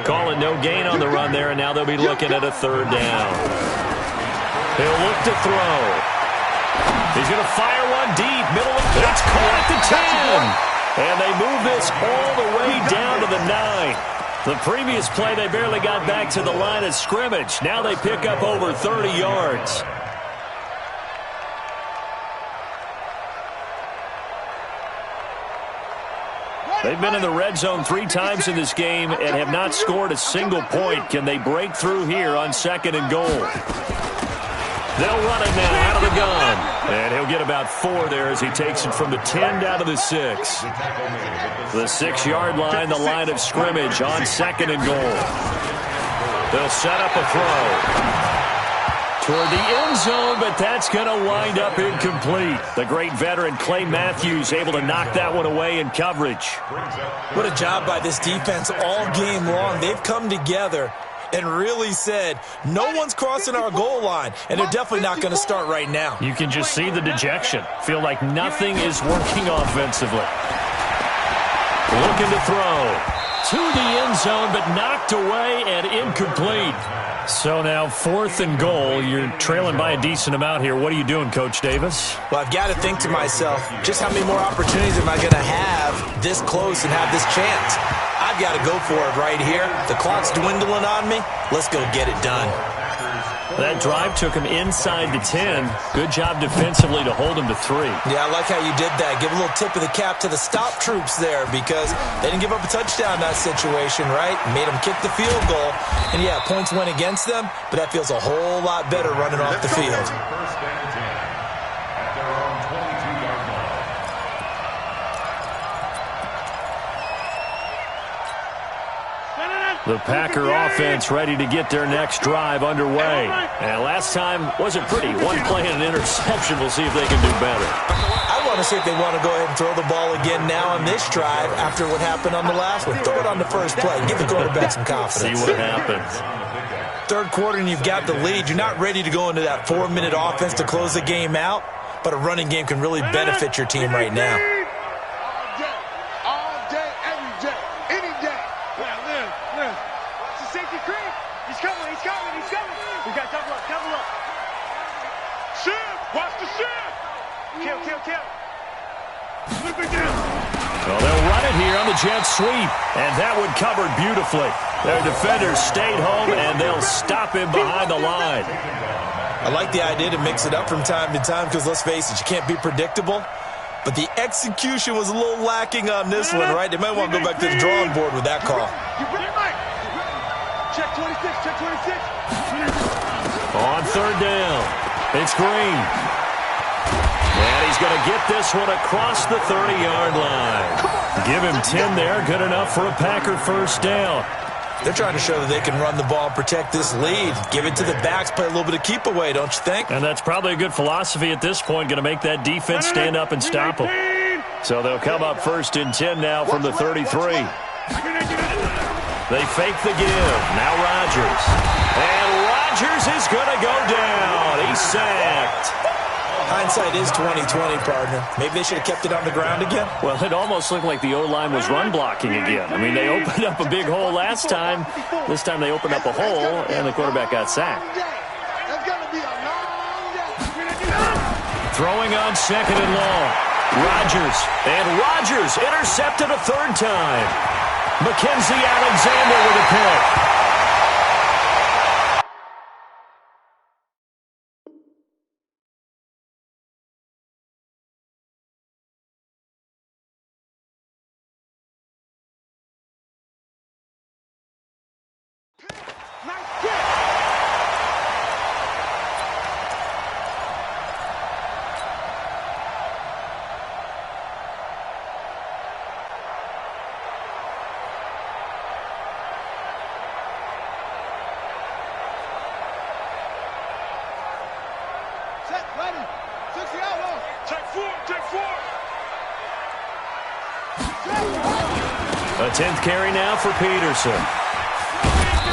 Speaker 1: Calling no gain on the run there, and now they'll be looking at a third down. He'll look to throw. He's going to fire one deep. Middle of the It's caught at the 10. And they move this all the way down to the 9. The previous play, they barely got back to the line of scrimmage. Now they pick up over 30 yards. They've been in the red zone 3 times in this game and have not scored a single point. Can they break through here on 2nd and goal? They'll run it now out of the gun. And he'll get about 4 there as he takes it from the 10 down to the 6. The 6-yard line, the line of scrimmage on 2nd and goal. They'll set up a throw. toward the end zone, but that's going to wind up incomplete. The great veteran Clay Matthews able to knock that one away in coverage.
Speaker 4: What a job by this defense all game long. They've come together and really said, no one's crossing our goal line, and they're definitely not going to start right now.
Speaker 1: You can just see the dejection. Feel like nothing is working offensively. Looking to throw to the end zone, but knocked away and incomplete. So now 4th and goal. You're trailing by a decent amount here. What are you doing, Coach Davis?
Speaker 4: Well, I've got to think to myself, just how many more opportunities am I going to have this close and have this chance? I've got to go for it right here. The clock's dwindling on me. Let's go get it done.
Speaker 1: That drive took him inside the 10. Good job defensively to hold him to 3.
Speaker 4: Yeah, I like how you did that. Give a little tip of the cap to the stop troops there because they didn't give up a touchdown in that situation, right? Made them kick the field goal. And, yeah, points went against them, but that feels a whole lot better running off the field.
Speaker 5: First and 10 at their own 22-yard line.
Speaker 1: The Packer offense ready to get their next drive underway. And last time wasn't pretty. One play and an interception. We'll see if they can do better.
Speaker 4: I want to see if they want to go ahead and throw the ball again now on this drive after what happened on the last one. Throw it on the first play. Give the quarterback some confidence.
Speaker 1: See what happens.
Speaker 4: Third quarter and you've got the lead. You're not ready to go into that 4-minute offense to close the game out, but a running game can really benefit your team right now.
Speaker 1: Well, they'll run it here on the jet sweep, and that one covered beautifully. Their defenders stayed home, and they'll stop him behind the line.
Speaker 4: I like the idea to mix it up from time to time because, let's face it, you can't be predictable. But the execution was a little lacking on this one, right? They might want to go back to the drawing board with that call.
Speaker 3: Check 26, check 26.
Speaker 1: On 3rd down, it's Green. And he's going to get this one across the 30-yard line. Give him 10 there. Good enough for a Packer first down.
Speaker 4: They're trying to show that they can run the ball and protect this lead. Give it to the backs, play a little bit of keep away, don't you think?
Speaker 1: And that's probably a good philosophy at this point. Going to make that defense stand up and stop them. So they'll come up 1st and 10 now from the 33. They fake the give. Now Rodgers. And Rodgers is going to go down. He's sacked.
Speaker 4: Hindsight is 20/20, partner. Maybe they should have kept it on the ground again.
Speaker 1: Well, it almost looked like the O-line was run blocking again. I mean, they opened up a big hole last time. This time they opened up a hole, and the quarterback got sacked. Throwing on 2nd and long. Rodgers. And Rodgers intercepted a 3rd time. Mackenzie Alexander with a pick. A 10th carry now for Peterson.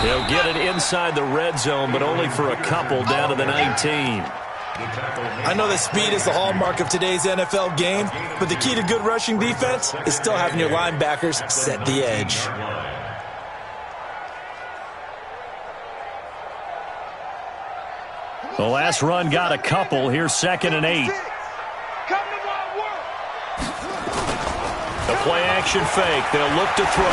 Speaker 1: He'll get it inside the red zone, but only for a couple down to the 19.
Speaker 4: I know that speed is the hallmark of today's NFL game, but the key to good rushing defense is still having your linebackers set the edge.
Speaker 1: The last run got a couple. Here's 2nd and 8. The play-action fake. They'll look to throw.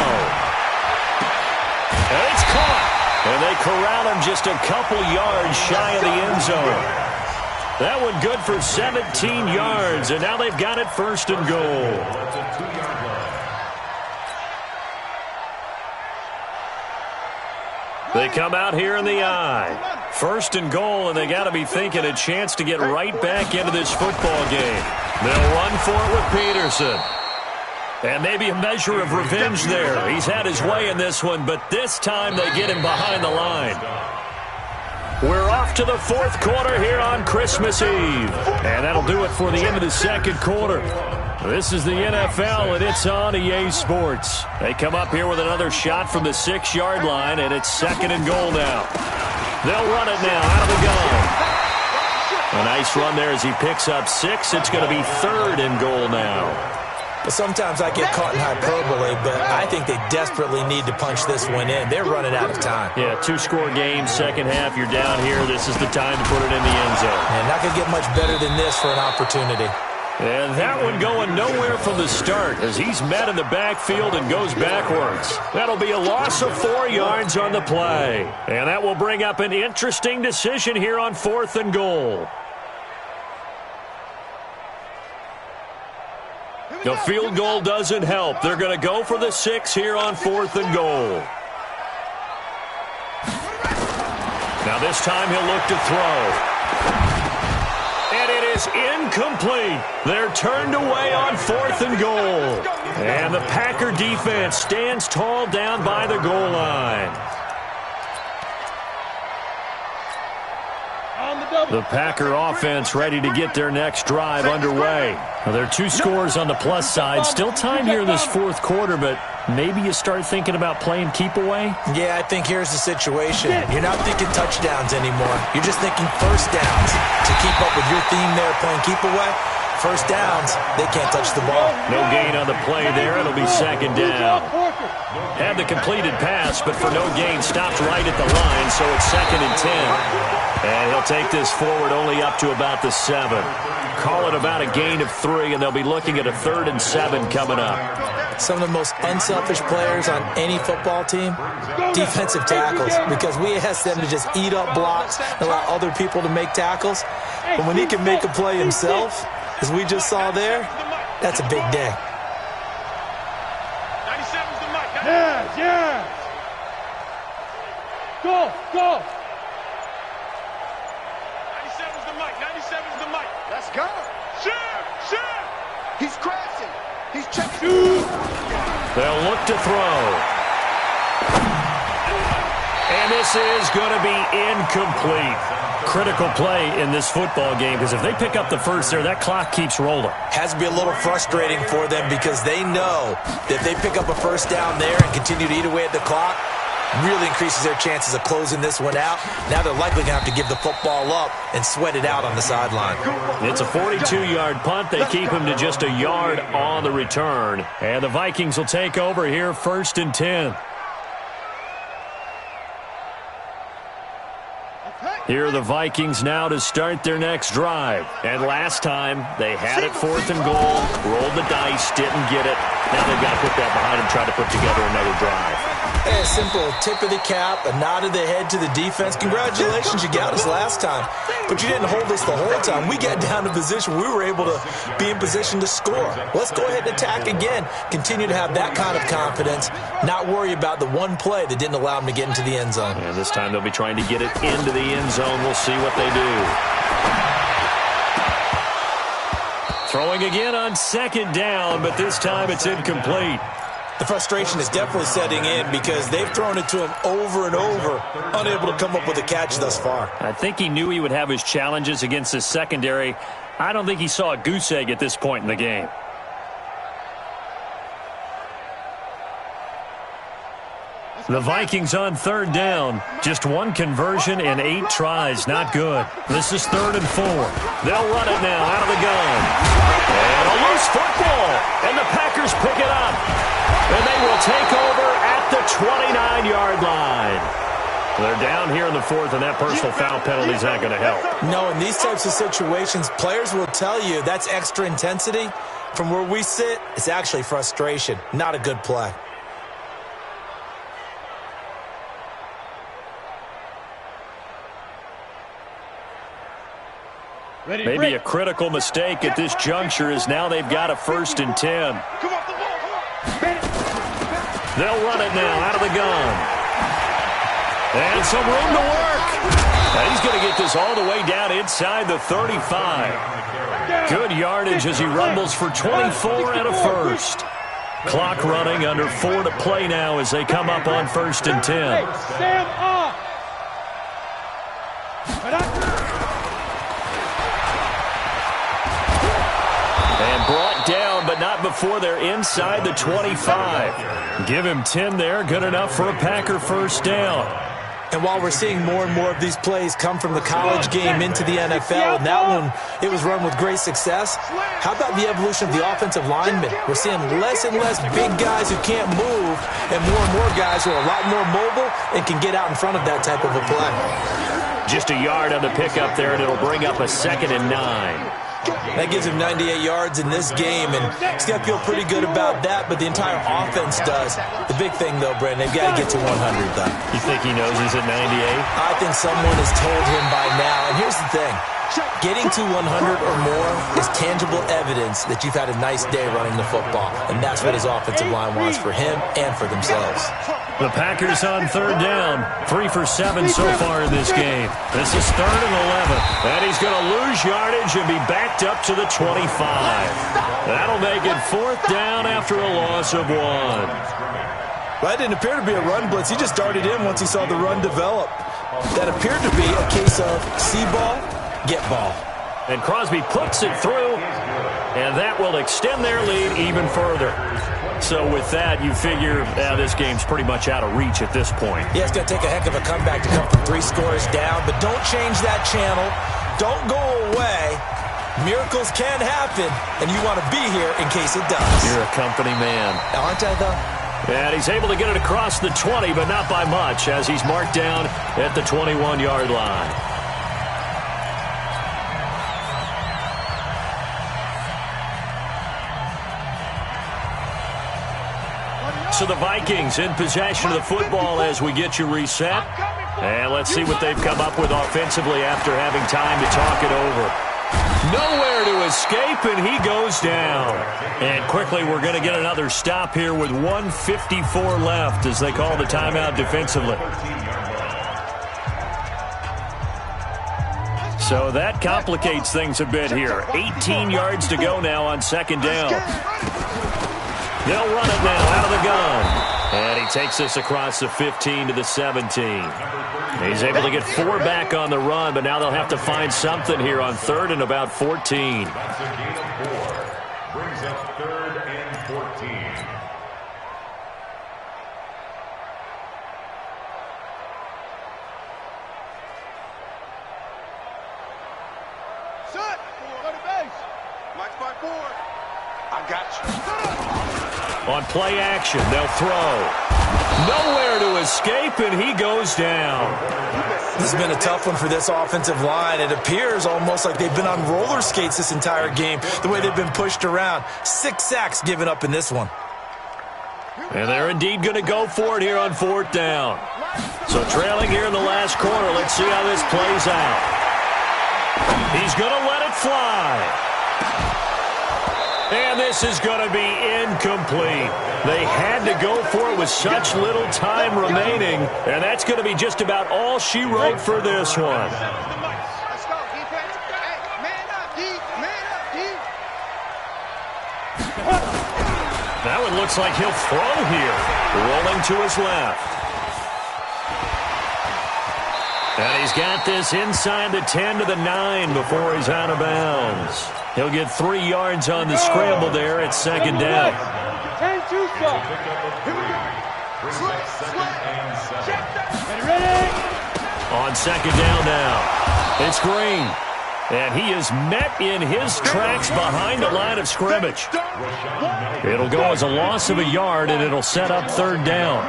Speaker 1: And it's caught. And they corral him just a couple yards shy of the end zone. That one good for 17 yards, and now they've got it 1st and goal. They come out here in the I. 1st and goal, and they got to be thinking a chance to get right back into this football game. They'll run for it with Peterson. And maybe a measure of revenge there. He's had his way in this one, but this time they get him behind the line. We're off to the fourth quarter here on Christmas Eve. And that'll do it for the end of the second quarter. This is the NFL, and it's on EA Sports. They come up here with another shot from the 6-yard line, and it's 2nd and goal now. They'll run it now out of the gun. A nice run there as he picks up 6. It's going to be 3rd and goal now.
Speaker 4: Well, sometimes I get caught in hyperbole, but I think they desperately need to punch this one in. They're running out of time.
Speaker 1: Yeah, 2-score game, second half. You're down here. This is the time to put it in the end zone.
Speaker 4: And not going to get much better than this for an opportunity.
Speaker 1: And that one going nowhere from the start as he's met in the backfield and goes backwards. That'll be a loss of 4 yards on the play. And that will bring up an interesting decision here on 4th and goal. The field goal doesn't help. They're going to go for the 6 here on 4th and goal. Now this time he'll look to throw. And it is incomplete. They're turned away on 4th and goal. And the Packer defense stands tall down by the goal line. The Packer offense ready to get their next drive underway. Well, there are 2 scores on the plus side. Still time here in this fourth quarter, but maybe you start thinking about playing keep away?
Speaker 4: Yeah, I think here's the situation. You're not thinking touchdowns anymore. You're just thinking first downs. To keep up with your theme there, playing keep away, first downs, they can't touch the ball.
Speaker 1: No gain on the play there. It'll be 2nd down. Had the completed pass, but for no gain, stopped right at the line, so it's 2nd and 10. And he'll take this forward only up to about the 7. Call it about a gain of 3, and they'll be looking at a 3rd and 7 coming up.
Speaker 4: Some of the most unselfish players on any football team, defensive tackles, because we ask them to just eat up blocks and allow other people to make tackles. But when he can make a play himself, as we just saw there, that's a big day.
Speaker 3: 97's the mic. Yeah. Go. 97's the mic. 97's the mic.
Speaker 2: Let's go.
Speaker 3: Shoot.
Speaker 2: He's crashing. He's checking.
Speaker 1: They'll look to throw. And this is going to be incomplete. Critical play in this football game because if they pick up the first there, that clock keeps rolling.
Speaker 4: Has to be a little frustrating for them because they know that if they pick up a first down there and continue to eat away at the clock, really increases their chances of closing this one out. Now they're likely going to have to give the football up and sweat it out on the sideline.
Speaker 1: It's a 42-yard punt. They keep him to just a yard on the return. And the Vikings will take over here 1st and 10. Here are the Vikings now to start their next drive. And last time, they had it 4th and goal, rolled the dice, didn't get it. Now they've got to put that behind them, try to put together another drive.
Speaker 4: A simple tip of the cap, a nod of the head to the defense. Congratulations, you got us last time. But you didn't hold us the whole time. We got down to position. We were able to be in position to score. Let's go ahead and attack again. Continue to have that kind of confidence. Not worry about the one play that didn't allow them to get into the end zone.
Speaker 1: And this time they'll be trying to get it into the end zone. We'll see what they do. Throwing again on 2nd down, but this time it's incomplete.
Speaker 4: The frustration is definitely setting in because they've thrown it to him over and over, unable to come up with a catch thus far.
Speaker 1: I think he knew he would have his challenges against his secondary. I don't think he saw a goose egg at this point in the game. The Vikings on 3rd down. Just 1 conversion and 8 tries. Not good. This is 3rd and 4. They'll run it now out of the gun. And a loose football. And the Packers pick it up. And they will take over at the 29-yard line. They're down here in the 4th, and that personal foul penalty is not going to help.
Speaker 4: No, in these types of situations, players will tell you that's extra intensity. From where we sit, it's actually frustration. Not a good play.
Speaker 1: Maybe a critical mistake at this juncture is now they've got a 1st and 10. They'll run it now out of the gun. And some room to work. And he's going to get this all the way down inside the 35. Good yardage as he rumbles for 24 and a 1st. Clock running, under 4 to play now as they come up on 1st and 10. but not before they're inside the 25. Give him 10 there. Good enough for a Packer first down.
Speaker 4: And while we're seeing more and more of these plays come from the college game into the NFL, and that one, it was run with great success, how about the evolution of the offensive linemen? We're seeing less and less big guys who can't move and more guys who are a lot more mobile and can get out in front of that type of a play.
Speaker 1: Just a yard on the pickup there, and it'll bring up a 2nd and 9.
Speaker 4: That gives him 98 yards in this game, and he's got to feel pretty good about that, but the entire offense does. The big thing, though, Brandon, they've got to get to 100, though.
Speaker 1: You think he knows he's at 98?
Speaker 4: I think someone has told him by now, and here's the thing. Getting to 100 or more is tangible evidence that you've had a nice day running the football, and that's what his offensive line wants for him and for themselves.
Speaker 1: The Packers on 3rd down. 3 for 7 so far in this game. This is 3rd and 11. And he's going to lose yardage and be backed up to the 25. That'll make it 4th down after a loss of 1.
Speaker 4: Well, that didn't appear to be a run blitz. He just darted in once he saw the run develop. That appeared to be a case of see ball, get ball.
Speaker 1: And Crosby puts it through, and that will extend their lead even further. So with that, you figure this game's pretty much out of reach at this point.
Speaker 4: Yeah, it's going to take a heck of a comeback to come from 3 scores down, but don't change that channel. Don't go away. Miracles can happen, and you want to be here in case it does.
Speaker 1: You're a company man.
Speaker 4: Aren't I, though?
Speaker 1: And he's able to get it across the 20, but not by much, as he's marked down at the 21-yard line. So the Vikings in possession of the football as we get you reset. And let's see what they've come up with offensively after having time to talk it over. Nowhere to escape, and he goes down. And quickly, we're going to get another stop here with 1:54 left as they call the timeout defensively. So that complicates things a bit here. 18 yards to go now on 2nd down. They'll run it now out of the gun. And he takes us across the 15 to the 17. He's able to get 4 back on the run, but now they'll have to find something here on 3rd and about 14.
Speaker 5: That's a gain of 4. Brings up 3rd and 14.
Speaker 2: Set. Go to base. Watch my board. I got you.
Speaker 1: On play action, they'll throw. Nowhere to escape, and he goes down.
Speaker 4: This has been a tough one for this offensive line. It appears almost like they've been on roller skates this entire game, the way they've been pushed around. 6 sacks given up in this one.
Speaker 1: And they're indeed going to go for it here on 4th down. So trailing here in the last quarter, let's see how this plays out. He's going to let it fly. And this is going to be incomplete. They had to go for it with such little time remaining, and that's going to be just about all she wrote for this one.
Speaker 2: Let's go, defense. Hey, man up, D. Man up, D.
Speaker 1: That one looks like he'll throw here. Rolling to his left. And he's got this inside the 10 to the 9 before he's out of bounds. He'll get 3 yards on the scramble there at 2nd down.
Speaker 3: 10-2 stop. Here we go. Ready?
Speaker 1: On 2nd down now, it's Green. And he is met in his tracks behind the line of scrimmage. It'll go as a loss of a yard, and it'll set up 3rd down.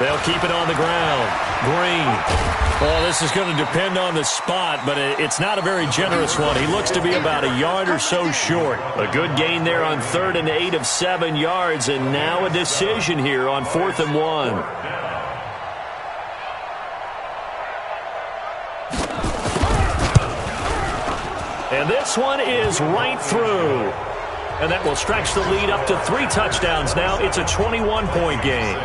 Speaker 1: They'll keep it on the ground. Green. Well, this is going to depend on the spot, but it's not a very generous one. He looks to be about a yard or so short. A good gain there on 3rd and 8 of 7 yards, and now a decision here on 4th and 1. And this one is right through. And that will stretch the lead up to 3 touchdowns now. It's a 21-point game.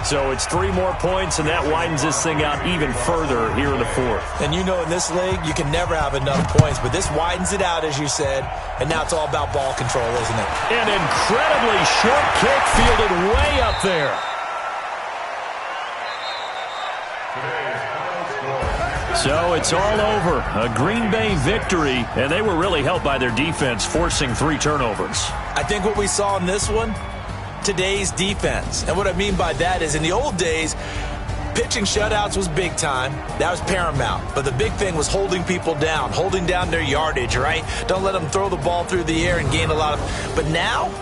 Speaker 1: So it's 3 more points, and that widens this thing out even further here in the 4th.
Speaker 4: And you know in this league, you can never have enough points, but this widens it out, as you said, and now it's all about ball control, isn't it?
Speaker 1: An incredibly short kick fielded way up there. So it's all over. A Green Bay victory, and they were really helped by their defense, forcing 3 turnovers.
Speaker 4: I think what we saw in this one, today's defense. And what I mean by that is in the old days, pitching shutouts was big time. That was paramount. But the big thing was holding people down, holding down their yardage, right? Don't let them throw the ball through the air and gain a lot of. But now,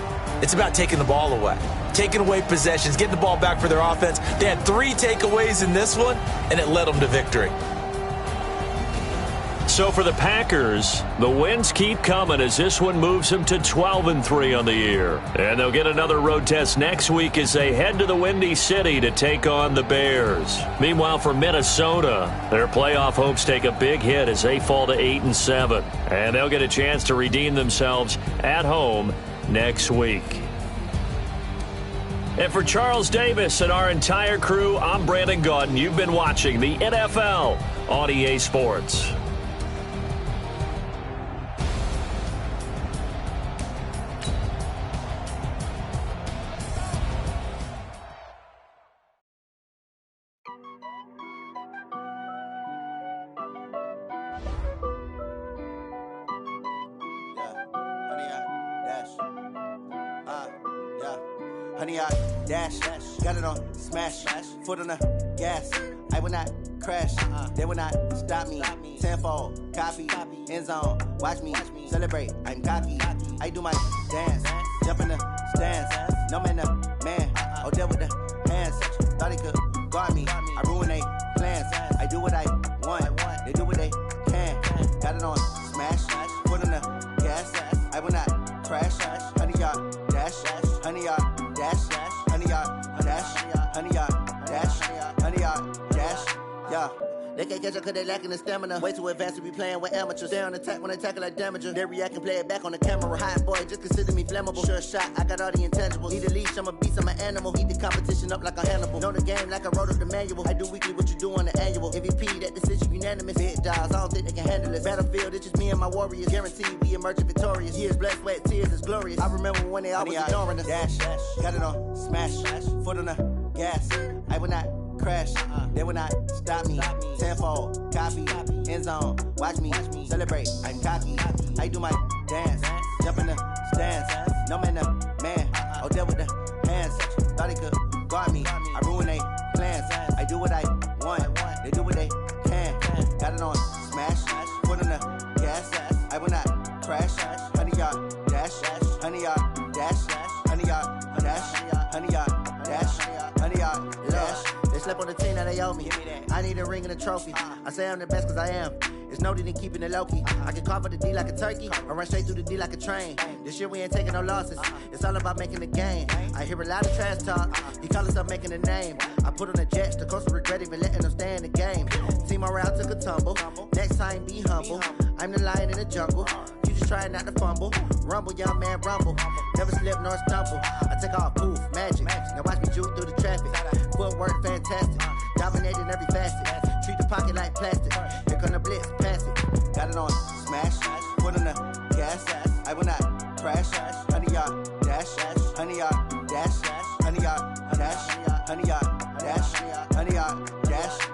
Speaker 4: it's about taking the ball away. Taking away possessions, getting the ball back for their offense. They had 3 takeaways in this one, and it led them to victory.
Speaker 1: So for the Packers, the wins keep coming as this one moves them to 12-3 on the year. And they'll get another road test next week as they head to the Windy City to take on the Bears. Meanwhile, for Minnesota, their playoff hopes take a big hit as they fall to 8-7. And they'll get a chance to redeem themselves at home next week. And for Charles Davis and our entire crew, I'm Brandon Gaudin. You've been watching the NFL on EA Sports.
Speaker 6: Honey, I dash, got it on smash, foot on the gas. I will not crash, they will not stop me. Tenfold, copy, end zone, watch me celebrate. I'm cocky, I do my dance, jump in the stands. No man, man, oh, deal with the hands. Thought he could guard me, I ruin they plans. I do what I want, they do what they can. Got it on smash, foot on the gas. I will not crash, honey, y'all dash, honey, y'all dash, honey, y'all dash, honey, y'all dash, honey, y'all dash, yeah. They can't catch up cause they lacking the stamina. Way too advanced to be playing with amateurs. Stay on attack when they tackle like damager. They react and play it back on the camera. Hot boy, just consider me flammable. Sure shot, I got all the intangibles. Need a leash, I'm a beast, I'm an animal. Eat the competition up like a Hannibal. Know the game like I wrote up the manual. I do weekly what you do on the annual. MVP, that decision unanimous. Big dogs, I don't think they can handle it. Battlefield, it's just me and my warriors. Guaranteed we emerge victorious. Years, blood, sweat, tears, is glorious. I remember when they always ignoring us. Dash, got it on smash, foot on the gas. I will not crash, they will not stop me. Tenfold, copy, end zone, watch me celebrate. I'm cocky, I do my dance, jump in the stands. No man, man, oh, deal with the hands. Thought he could guard me, I ruin they plans. I do what I want, they do what they can. Got it on smash, foot on the gas. I will not crash, honey, y'all dash, honey, y'all dash, honey, y'all dash, honey, y'all dash, honey, y'all dash. They slept on the team that they owe me. I need a ring and a trophy. I say I'm the best cause I am. It's no need in keeping it low-key. I can carve up the D like a turkey or run straight through the D like a train. This year we ain't taking no losses. It's all about making the game. I hear a lot of trash talk. He call himself making a name. I put on the Jets. The coach will regret even letting them stay in the game. Team morale took a tumble. Next time be humble. I'm the lion in the jungle. You just trying not to fumble. Rumble, young man, rumble. Never slip nor stumble. I take off, poof, magic. Now watch me juke through the traffic. Footwork fantastic. Dominating every facet. Treat the pocket like plastic. Here come the blitz, pass it. Got it on smash, foot on the gas. I will not crash, honey, y'all dash, honey, y'all dash, honey, y'all dash, honey, y'all dash, honey, y'all dash.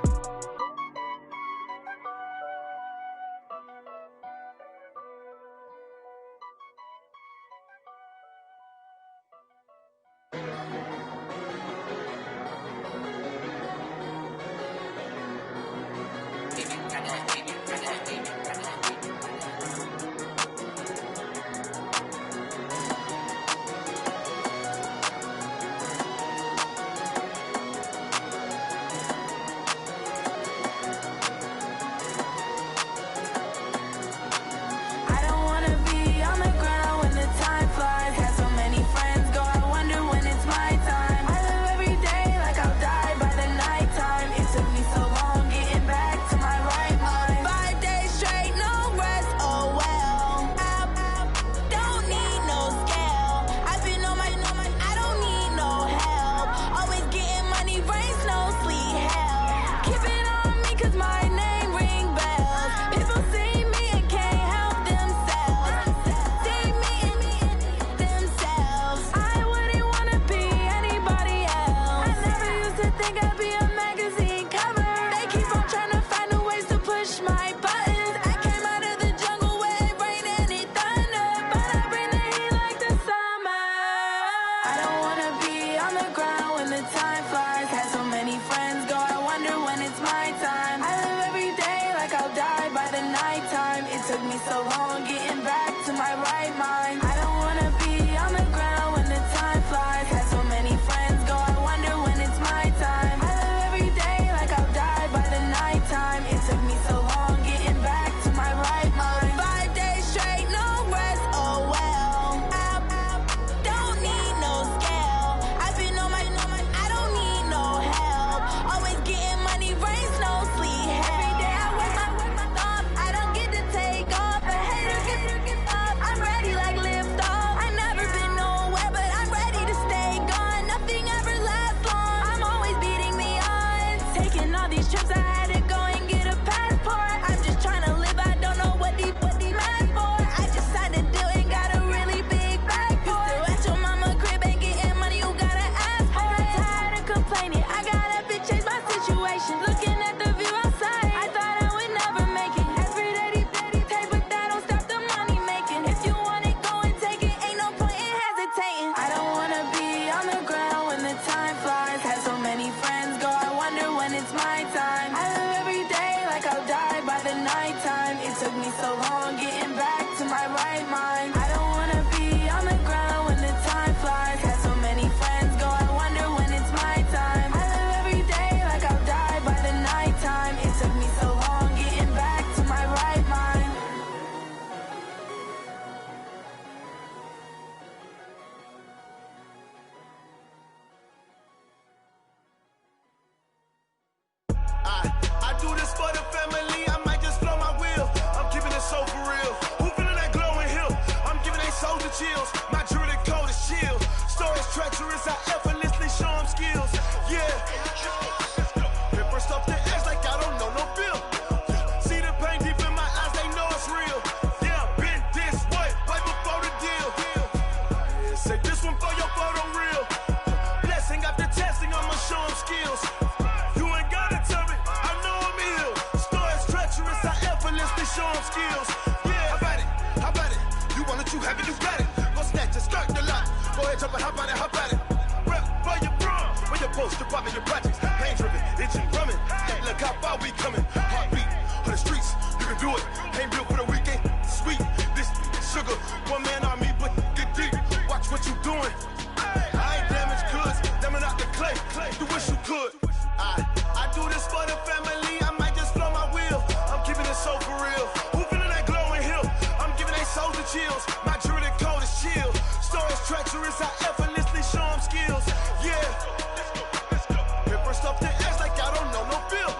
Speaker 7: nighttime. It took me so long getting back to my right mind. I don't wanna be on the ground when the time flies. Had so many friends go, I wonder when it's my time. I live every day like I'll die by the nighttime. It took me so long getting back to my right mind. 5 days straight, no rest, oh well. Don't need no scale. I've been on my, I don't need no help. Always getting money, rains, no sleep. Every day I work my thumb. I don't get to take off. A hater get off. I'm ready like lift off. I never been nowhere, but I'm ready to stay gone. Nothing ever lasts long. I'm always beating the odds. Taking all these trips, I had to go and get a passport. I'm just trying to live. I don't know what the mad for. I just signed a deal and got a really big bag for it. Still at your mama crib ain't getting money, you gotta ask for it. I got tired of complaining. I gotta bitch change my situation. Looking at the view outside, I thought I would never make it. Every day they pay, but that don't stop the money making. If you want it, go and take it. Ain't no point in hesitating. I don't wanna be on the ground when the time flies. Had so many friends go, I wonder when it's my time. I live every day like I'll die by the nighttime. It took me so long getting back to my right mind. I don't wanna be on the ground when the time flies. Had so many friends go, I wonder when it's my time. I live every day like I'll die by the nighttime. It took me so long getting back to my right mind.
Speaker 3: I do this for the family, I might just blow my wheel. I'm keeping it so for real. Who feeling that glowing hill? I'm giving they soldier chills. My jewelry code is chill. Stories treacherous, I effortlessly show them skills. Yeah. Paper stuff the edge like I don't know no feel. See the pain deep in my eyes, they know it's real. Yeah, been this way, right before the deal. Yeah, say this one for your photo reel. Blessing after testing, I'ma show them skills. You ain't gotta tell me, I know I'm ill. Stories treacherous, I effortlessly show them skills. Yeah, how about it? How about it? You want it, you have it, you got it. Go snatch it, start the lot. Go ahead, jump it, how about it? How about it? Rep for your brum, for your poster, popping your projects. Pain driven, itching, drumming. Look how far we coming. Heartbeat on the streets, you can do it. Ain't built for the weekend, sweet. This sugar, one man army, but get deep. Watch what you doing. I ain't damaged goods, damn out the clay. You wish you could. I do this for the family, I might just blow my wheel. I'm keeping it so for real. Who feeling that glowing hill? I'm giving they soldier chills. My jewelry code is chill. Stories treacherous, I effortlessly show them skills. Yeah. Paper stuff the edge like I don't know no feel.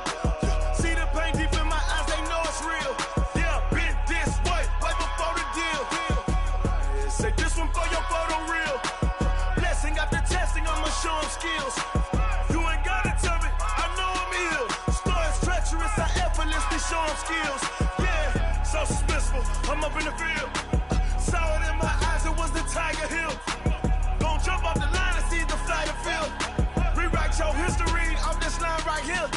Speaker 3: See the pain deep in my eyes, they know it's real. Yeah, been this way, right before the deal. Yeah, say this one for your photo reel. Blessing after testing, I'ma show them skills. You ain't gotta tell me, I know I'm ill. Stories treacherous, I effortlessly show them skills. Yeah, so suspenseful, I'm up in the field. Saw it in my eyes, it was the Tiger Hill. Gon' jump off the line and see the flight of field. Rewrite your history off this line right here.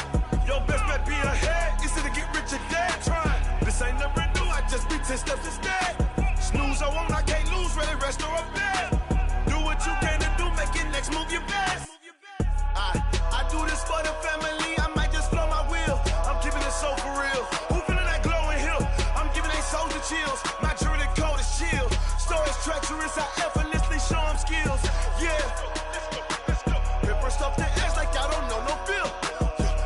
Speaker 3: Your best bet be ahead, easy to get rich or dead. Trying, this ain't never new, I just be 10 steps instead. Snooze I won't, I can't lose, ready, rest or up bed. Do what you can to do, make your next move your best. I do this for the family, I might just blow my wheel. I'm keeping it so for real. Who feeling that glowing hill? I'm giving they soldier chills. My jewelry code is chill. Stories treacherous, I effortlessly show them skills. Yeah. Paper stuff the edge like I don't know no feel.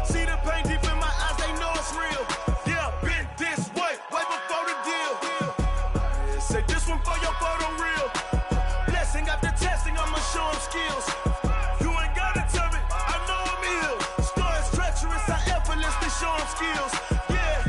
Speaker 3: See the pain deep in my eyes, they know it's real. Yeah, been this way, right before the deal. Yeah, say this one for your photo reel. Blessing after testing, I'ma show them skills. You ain't gotta tell me, I know I'm ill. Stories treacherous, I effortlessly show them skills. Yeah.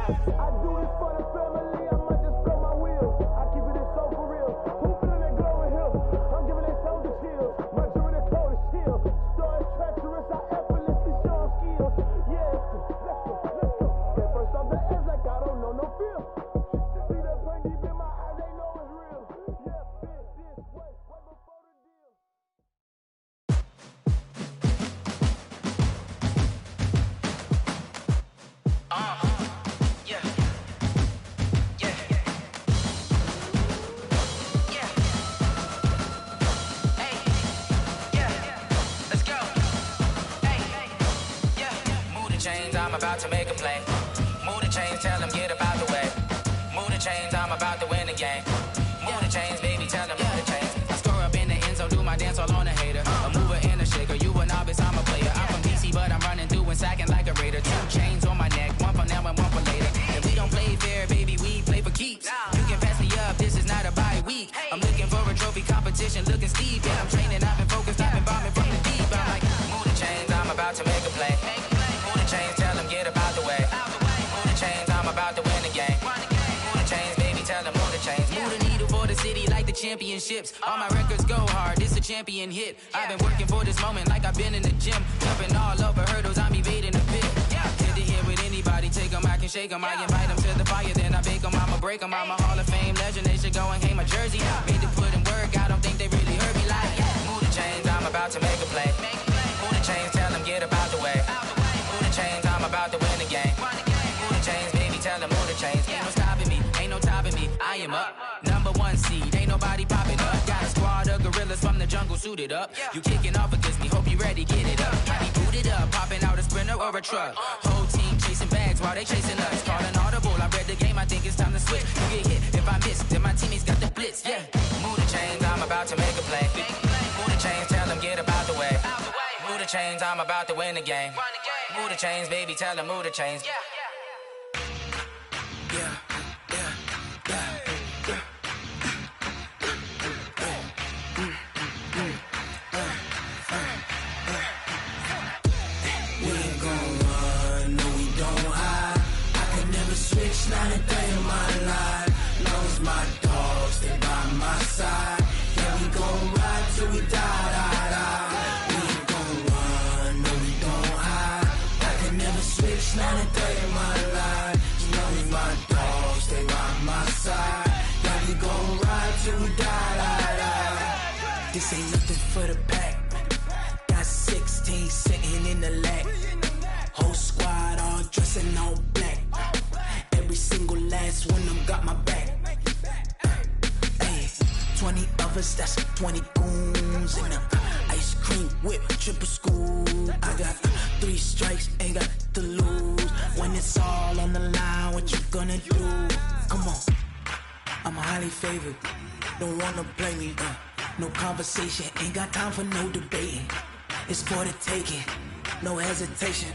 Speaker 3: I do this for the family, I might just blow my wheel. I keep it so for real. Who feeling that glowing hill? I'm giving they soldier chills. My jewelry code is chill. Stories treacherous, I effortlessly show them skills. Yeah, let's go, let's go. Get first off the edge like I don't know no feel.
Speaker 8: about to win the game. Move the chains, baby, tell them move the chains. I score up in the end zone, do my dance all on a hater. A mover and a shaker, you a novice, I'm a player. I'm from DC, but I'm running through and sacking like a raider. 2 chains on my neck, one for now and one for later. If we don't play fair, baby, we play for keeps. You can pass me up, this is not a bye week. I'm looking for a trophy competition, looking steep. Yeah, I'm training, I've been focused, I've been bombing from the deep. I'm like, move the chains, I'm about to make a play. Move the chains, tell them get about the way. Move the chains, I'm about to win the game. Move the chains, baby, tell them move the chains. Move the needle for the city like the championships. All my records go hard, this a champion hit. I've been working for this moment like I've been in the gym. Jumping all over hurdles, I'm evading the pit. Head to head with anybody, take them, I can shake them. I invite them to the fire, then I bake them, I'ma break them. I'm a Hall of Fame legend, they should go and hang my jersey. Made to put in work, I don't think they really heard me like, move the chains, I'm about to make a play. Move the chains, tell them get about the way. Move the chains, I'm about to win the game. Move the chains, baby, tell them move the chains. Ain't no stopping me, ain't no topping me, I am up. Number 1 seed, ain't nobody popping up. Got a squad of gorillas from the jungle suited up. You kicking off against me, hope you ready, get it up. I be booted up, popping out a sprinter or a truck. Whole team chasing bags while they chasing us. Calling audible, I read the game, I think it's time to switch. You get hit, if I miss, then my teammates got the blitz, yeah. Move the chains, I'm about to make a play. Move the chains, tell them get about the way. Move the chains, I'm about to win the game. Move the chains, baby, tell them move the chains.
Speaker 3: Not a day in my life, long as my dogs stay by my side. Yeah, we gon' ride till we die. We ain't gon' run, no we don't hide. I can never switch, not a day in my life, as long as my dogs stay by my side. Yeah, we gon' ride till we die. This ain't nothing for the pack. Got 16 sitting in the lag. Whole squad all dressing all black. Every single last one of them got my back. Hey, 20 of us, that's 20 goons. And ice cream whip, triple scoop. I got 3 strikes, ain't got to lose. When it's all on the line, what you gonna do? Come on, I'm highly favored. Don't wanna play me, no conversation. Ain't got time for no debating. It's for the taking, no hesitation.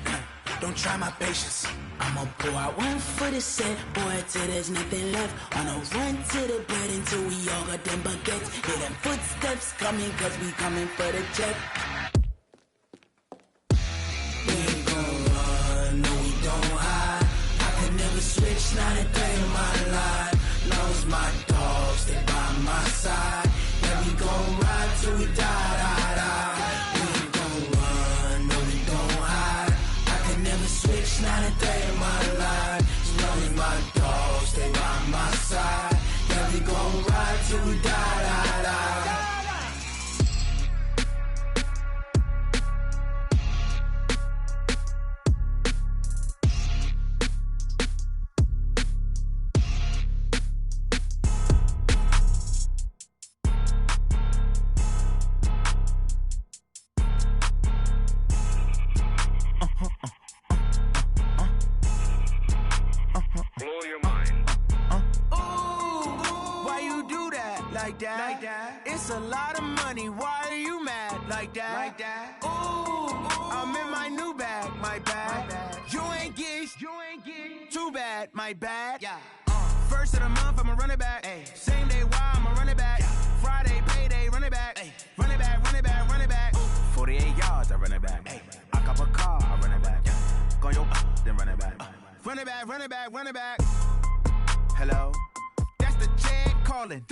Speaker 3: Don't try my patience. I'ma pour out one for the set, boy, till there's nothing left. On a run to the bread until we all got them baguettes. Hear them footsteps coming, cause we coming for the check. We ain't gon' run, no we don't hide. I can never switch, not a day in my life. Long as my dogs stay by my side. Yeah, we gon' ride till we die. We ain't gon' run, no we don't hide. I can never switch, not a day in my life. As long as my dogs stay by my side. Yeah, we gon' ride till we die. Like that. It's a lot of money. Why are you mad like that? Ooh, I'm in my new bag, my bad. You ain't getting too bad, my bad. Yeah. First of the month, I'ma run it back. Ay. Same day, why I'ma run it back. Yeah. Friday, payday, run it back. Ay. Run it back, run it back, run it back. 48 yards, I run it back. Ay. I cop a car, I run it back. Yeah. Go your then run it back. Run it back, run it back, run it back. Hello? That's the check calling.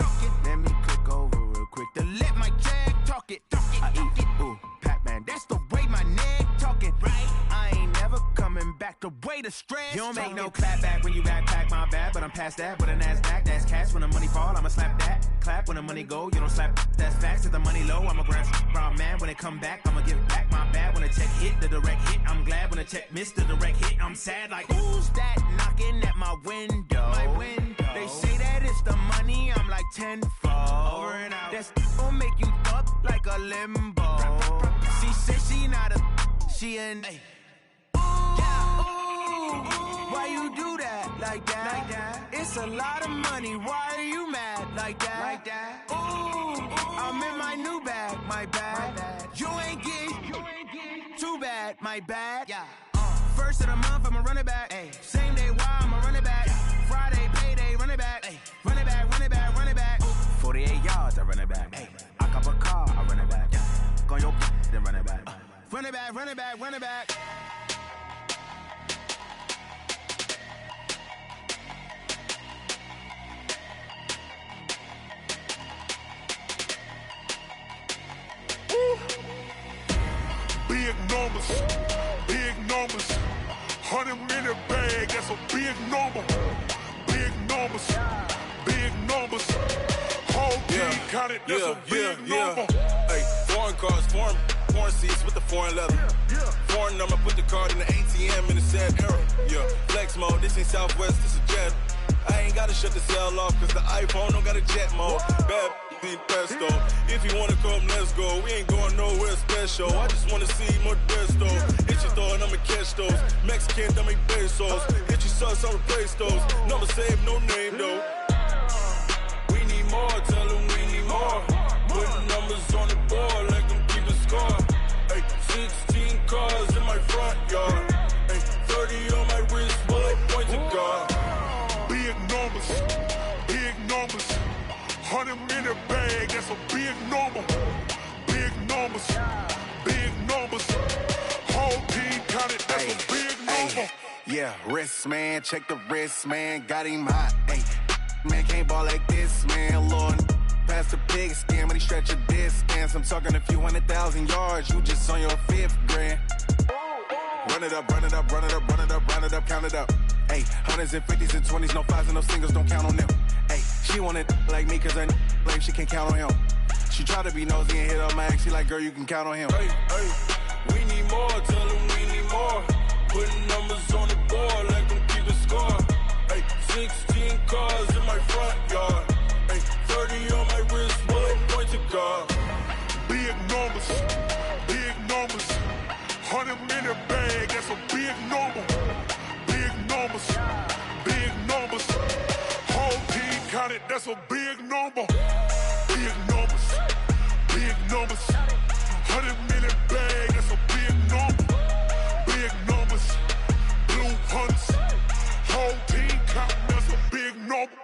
Speaker 3: Let me click over real quick to let my check talk it. I eat it, ooh, Pac-Man. That's the way my neck talking. Right? I ain't never coming back. The way the stress. You don't make no clap back when you backpack, my bad. But I'm past that with a NASDAQ. That's cash when the money fall. I'ma slap that. Clap when the money go. You don't slap. That's facts. If the money low, I'ma grab brown man. When it come back, I'ma give back my bad. When the check hit, the direct hit. I'm glad when the check missed the direct hit. I'm sad like who's that knocking at my window? My window. They say that it's the money. I'm like tenfold. Over and out. That's gon' make you up like a limbo. She said she not a, she an. Ooh, yeah. Ooh. why you do that like that? It's a lot of money, why are you mad like that? Ooh, I'm in my new bag, my bad. You ain't getting too bad, my bad. Yeah. First of the month, I'ma run it back. Ay. Same day, why I'ma run it back. Friday, payday, run it back. Ay. Run it back, run it back, run it back.
Speaker 9: 48 yards, I run it back. Ay. I cop a car, I run it back. Go on your then run it back.
Speaker 3: Run it back, run it back, run it back.
Speaker 10: Big numbers, big numbers. 100-minute bag, that's a big number. Big numbers, big numbers. Whole team counted, that's a big number.
Speaker 11: Hey, foreign cars, foreign seats with the foreign leather. Foreign number, put the card in the ATM in the sad era. Yeah, flex mode, this ain't Southwest, this is jet. I ain't gotta shut the cell off, cause the iPhone don't got a jet mode. Bad pesto. If you wanna come, let's go. We ain't going nowhere special. I just wanna see more Modesto. Hit your thought, I'ma catch those. Mexican, dame pesos. Hit your sus, I'll replace those. Number save, no name though. We need more, tell them we need more. Putting numbers on the board, let them keep a score. Hey, 16 cars in my front yard. Hey, 30 on my wrist, bullet point to God.
Speaker 10: Big numbers, big numbers. 100-minute bag, that's a big number. Big numbers, big numbers. Whole team counted, that's a big number.
Speaker 9: Yeah, wrist man, check the wrist man, got him hot. Ay, man can't ball like this, man. Lord, past the pig skin when he stretch a distance. I'm talking a few 100,000 yards, you just on your 5th grand. Run it up, run it up, run it up, run it up, run it up, count it up. Ay, 100s and 50s and 20s, no 5s and no singles, don't count on them. Ay, she want it like me cause her lame, she can't count on him. She try to be nosy and hit up my ex, she like, girl, you can count on him.
Speaker 11: Hey, we need more, tell them we need more. Putting numbers on the board, let them keep a score. Hey, 16 cars in my front yard. Hey, 30 on my wrist, bullet point to God.
Speaker 10: Big numbers, big numbers. 100-minute bag, that's a big number. Big numbers, big numbers. Whole team counted, that's a big number. Big numbers, big numbers. 100-minute bag, that's a big number. Big numbers, blue hunts. Whole team counting, that's a big number.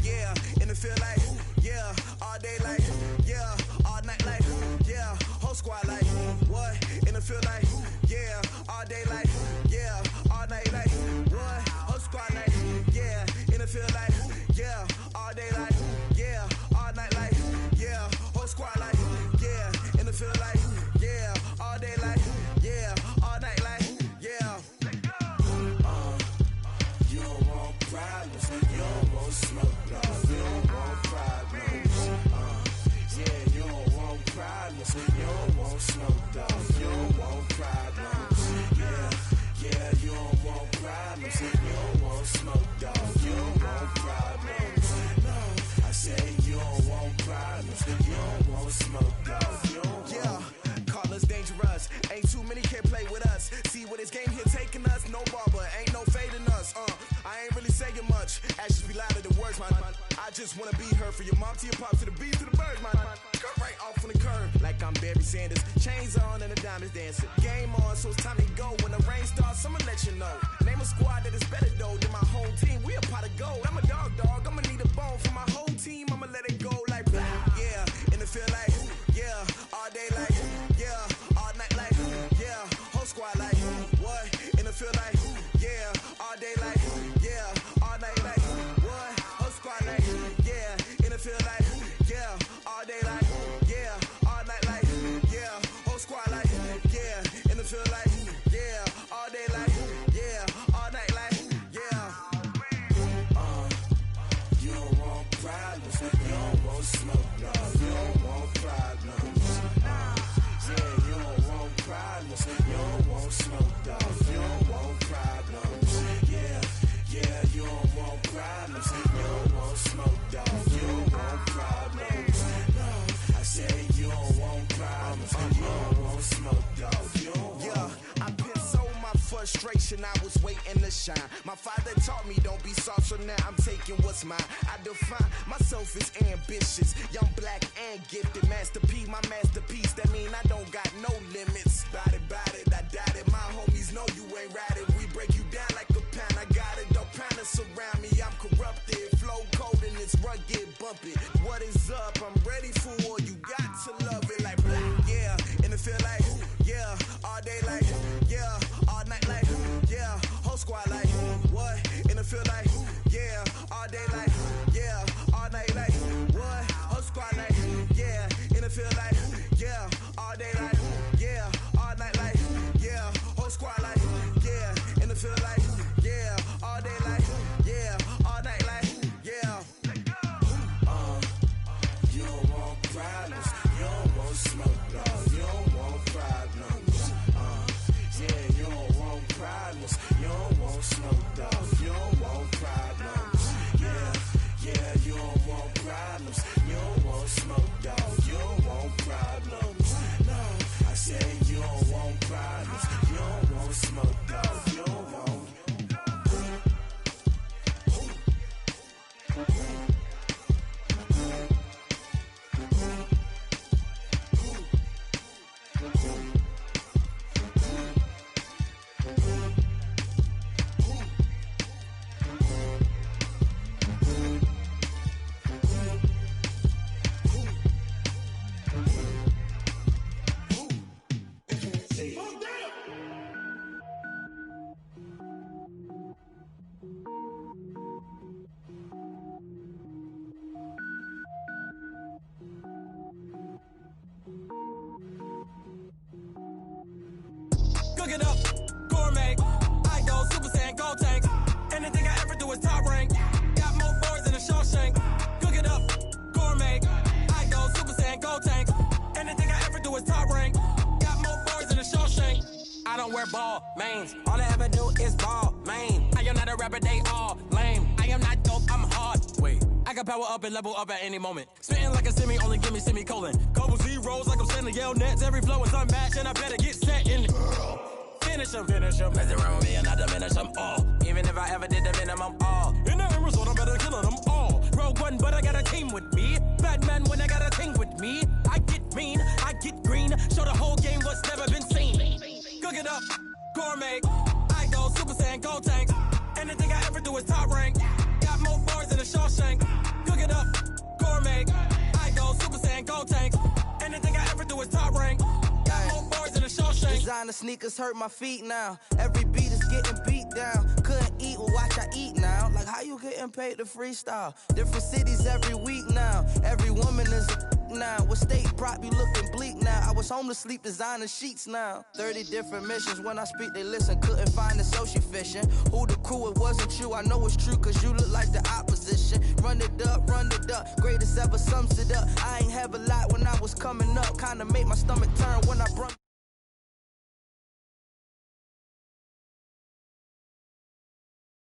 Speaker 3: Yeah, in the field like, yeah, all day like, yeah, all night like, yeah, whole squad like, what? In the field like, yeah, all day like, yeah, all night like, what? Whole squad like, yeah, in the field like, yeah, all day like, yeah, all night like, yeah, whole squad like, yeah, in the field like, yeah, all day like, yeah, all night like, yeah.
Speaker 12: You don't want problems, you don't want smoke, dog. You don't want problems. Yeah, you don't want problems, you don't want smoke, dog. You don't want problems. Yeah, you don't want problems, you don't want smoke, dog. You don't want problems. No, I say you don't want problems, you don't want smoke, dog. You don't want.
Speaker 3: Yeah, call us dangerous. Ain't too many can play with us. See where this game here taking us. No barber, ain't no fading us. I ain't really saying much. Actions be louder than words, man. I just wanna be heard from your mom to your pop to the beat to the birds, man. Cut right off on the curb like I'm Barry Sanders. Chains on and the diamonds dancing. Game on, so it's time to go. When the rain starts, I'ma let you know. Name a squad that is better though than my home team. We a pot of gold. I'm a dog. I'ma need a bone for my whole team. I'ma let it go like blah. Yeah, in the field like, yeah, all day like, yeah, all night like, yeah, whole squad like, what? In the field like, yeah, all day like, yeah, all night like, what? Whole squad like, yeah, in the field like, yeah, all day like, yeah, all night like, yeah, whole squad like, yeah, in the field like, yeah, all day like, yeah, all night like, yeah.
Speaker 12: You don't want problems, you don't want smoke, dog. You don't want problems. Yeah, you don't want problems, you don't want smoke, dog. You don't want problems. Yeah, you don't want problems, you don't want smoke, dog. You don't want problems. No, I say you don't want problems, you don't want smoke, dog. You don't want frustration, I was waiting to shine. My father taught me don't be soft, so now I'm taking what's mine. I define myself as ambitious, young, black, and gifted. Master P, my masterpiece, that mean I don't got no limits. Bout it, I doubt it. My homies know you ain't ratted. We break you down like a pound. I got it, don't pound to surround me. I'm corrupted, flow cold and it's rugged, bumpy. What is up? I'm ready for war. You got to love it like yeah, and it feel like yeah, all day like yeah, all night like yeah, whole squad like what? And it feel like yeah, all day like yeah, all night like what? Whole squad like yeah, and it feel like yeah, all day like yeah, all night like yeah, whole squad like yeah, and it feel like yeah, all day like yeah, all night like yeah. You don't want problems, you don't want smoke, no, you don't want problems. Yeah, you don't want problems, you don't want smoke, dog, you don't want problems. Yeah, you don't want problems, you don't want smoke, dog, you don't want problems. No, I said you don't want problems, you don't want smoke, dog, you don't want.
Speaker 13: Cook it up, gourmet. I go Super Saiyan, gold tank. Anything I ever do is top rank. Got more boards than a Shawshank. Cook it up, gourmet. I go Super Saiyan, gold tank. Anything I ever do is top rank. Got more boards than a Shawshank. I don't wear ball mains. All I ever do is ball main. I am not a rapper, they all lame. I am not dope, I'm hard. Wait, I can power up and level up at any moment. Spitting like a semi, only give me semicolon. Couple zeros like I'm sending yell nets. Every flow is unmatched and I better get set in. Finish them. Mess around with me and I diminish them all. Even if I ever did the minimum, all. In the end result, I'm better killing them all. Rogue One, but I got a team with me. Batman when I got a team with me. I get mean, I get green. Show the whole game what's never been seen. Cook it up, gourmet. I go Super Saiyan, gold tank. Anything I ever do is top rank. Got more bars than a Shawshank. Cook it up, gourmet. I go Super Saiyan, gold tank. Anything I ever do is top rank. Got more bars than a Shawshank.
Speaker 6: Designer sneakers hurt my feet now. Every beat is getting beat down. Couldn't eat, well watch I eat now. Like how you getting paid to freestyle? Different cities every week now. Every woman is a now. With state prop, you looking bleak now. I was home to sleep, designing sheets now. 30 different missions. When I speak, they listen. Couldn't find it, so she fishing. Who the crew? It wasn't you. I know it's true, cause you look like the opposition. Run it up. Greatest ever sums it up. I ain't have a lot when I was coming up. Kinda made my stomach turn when I brung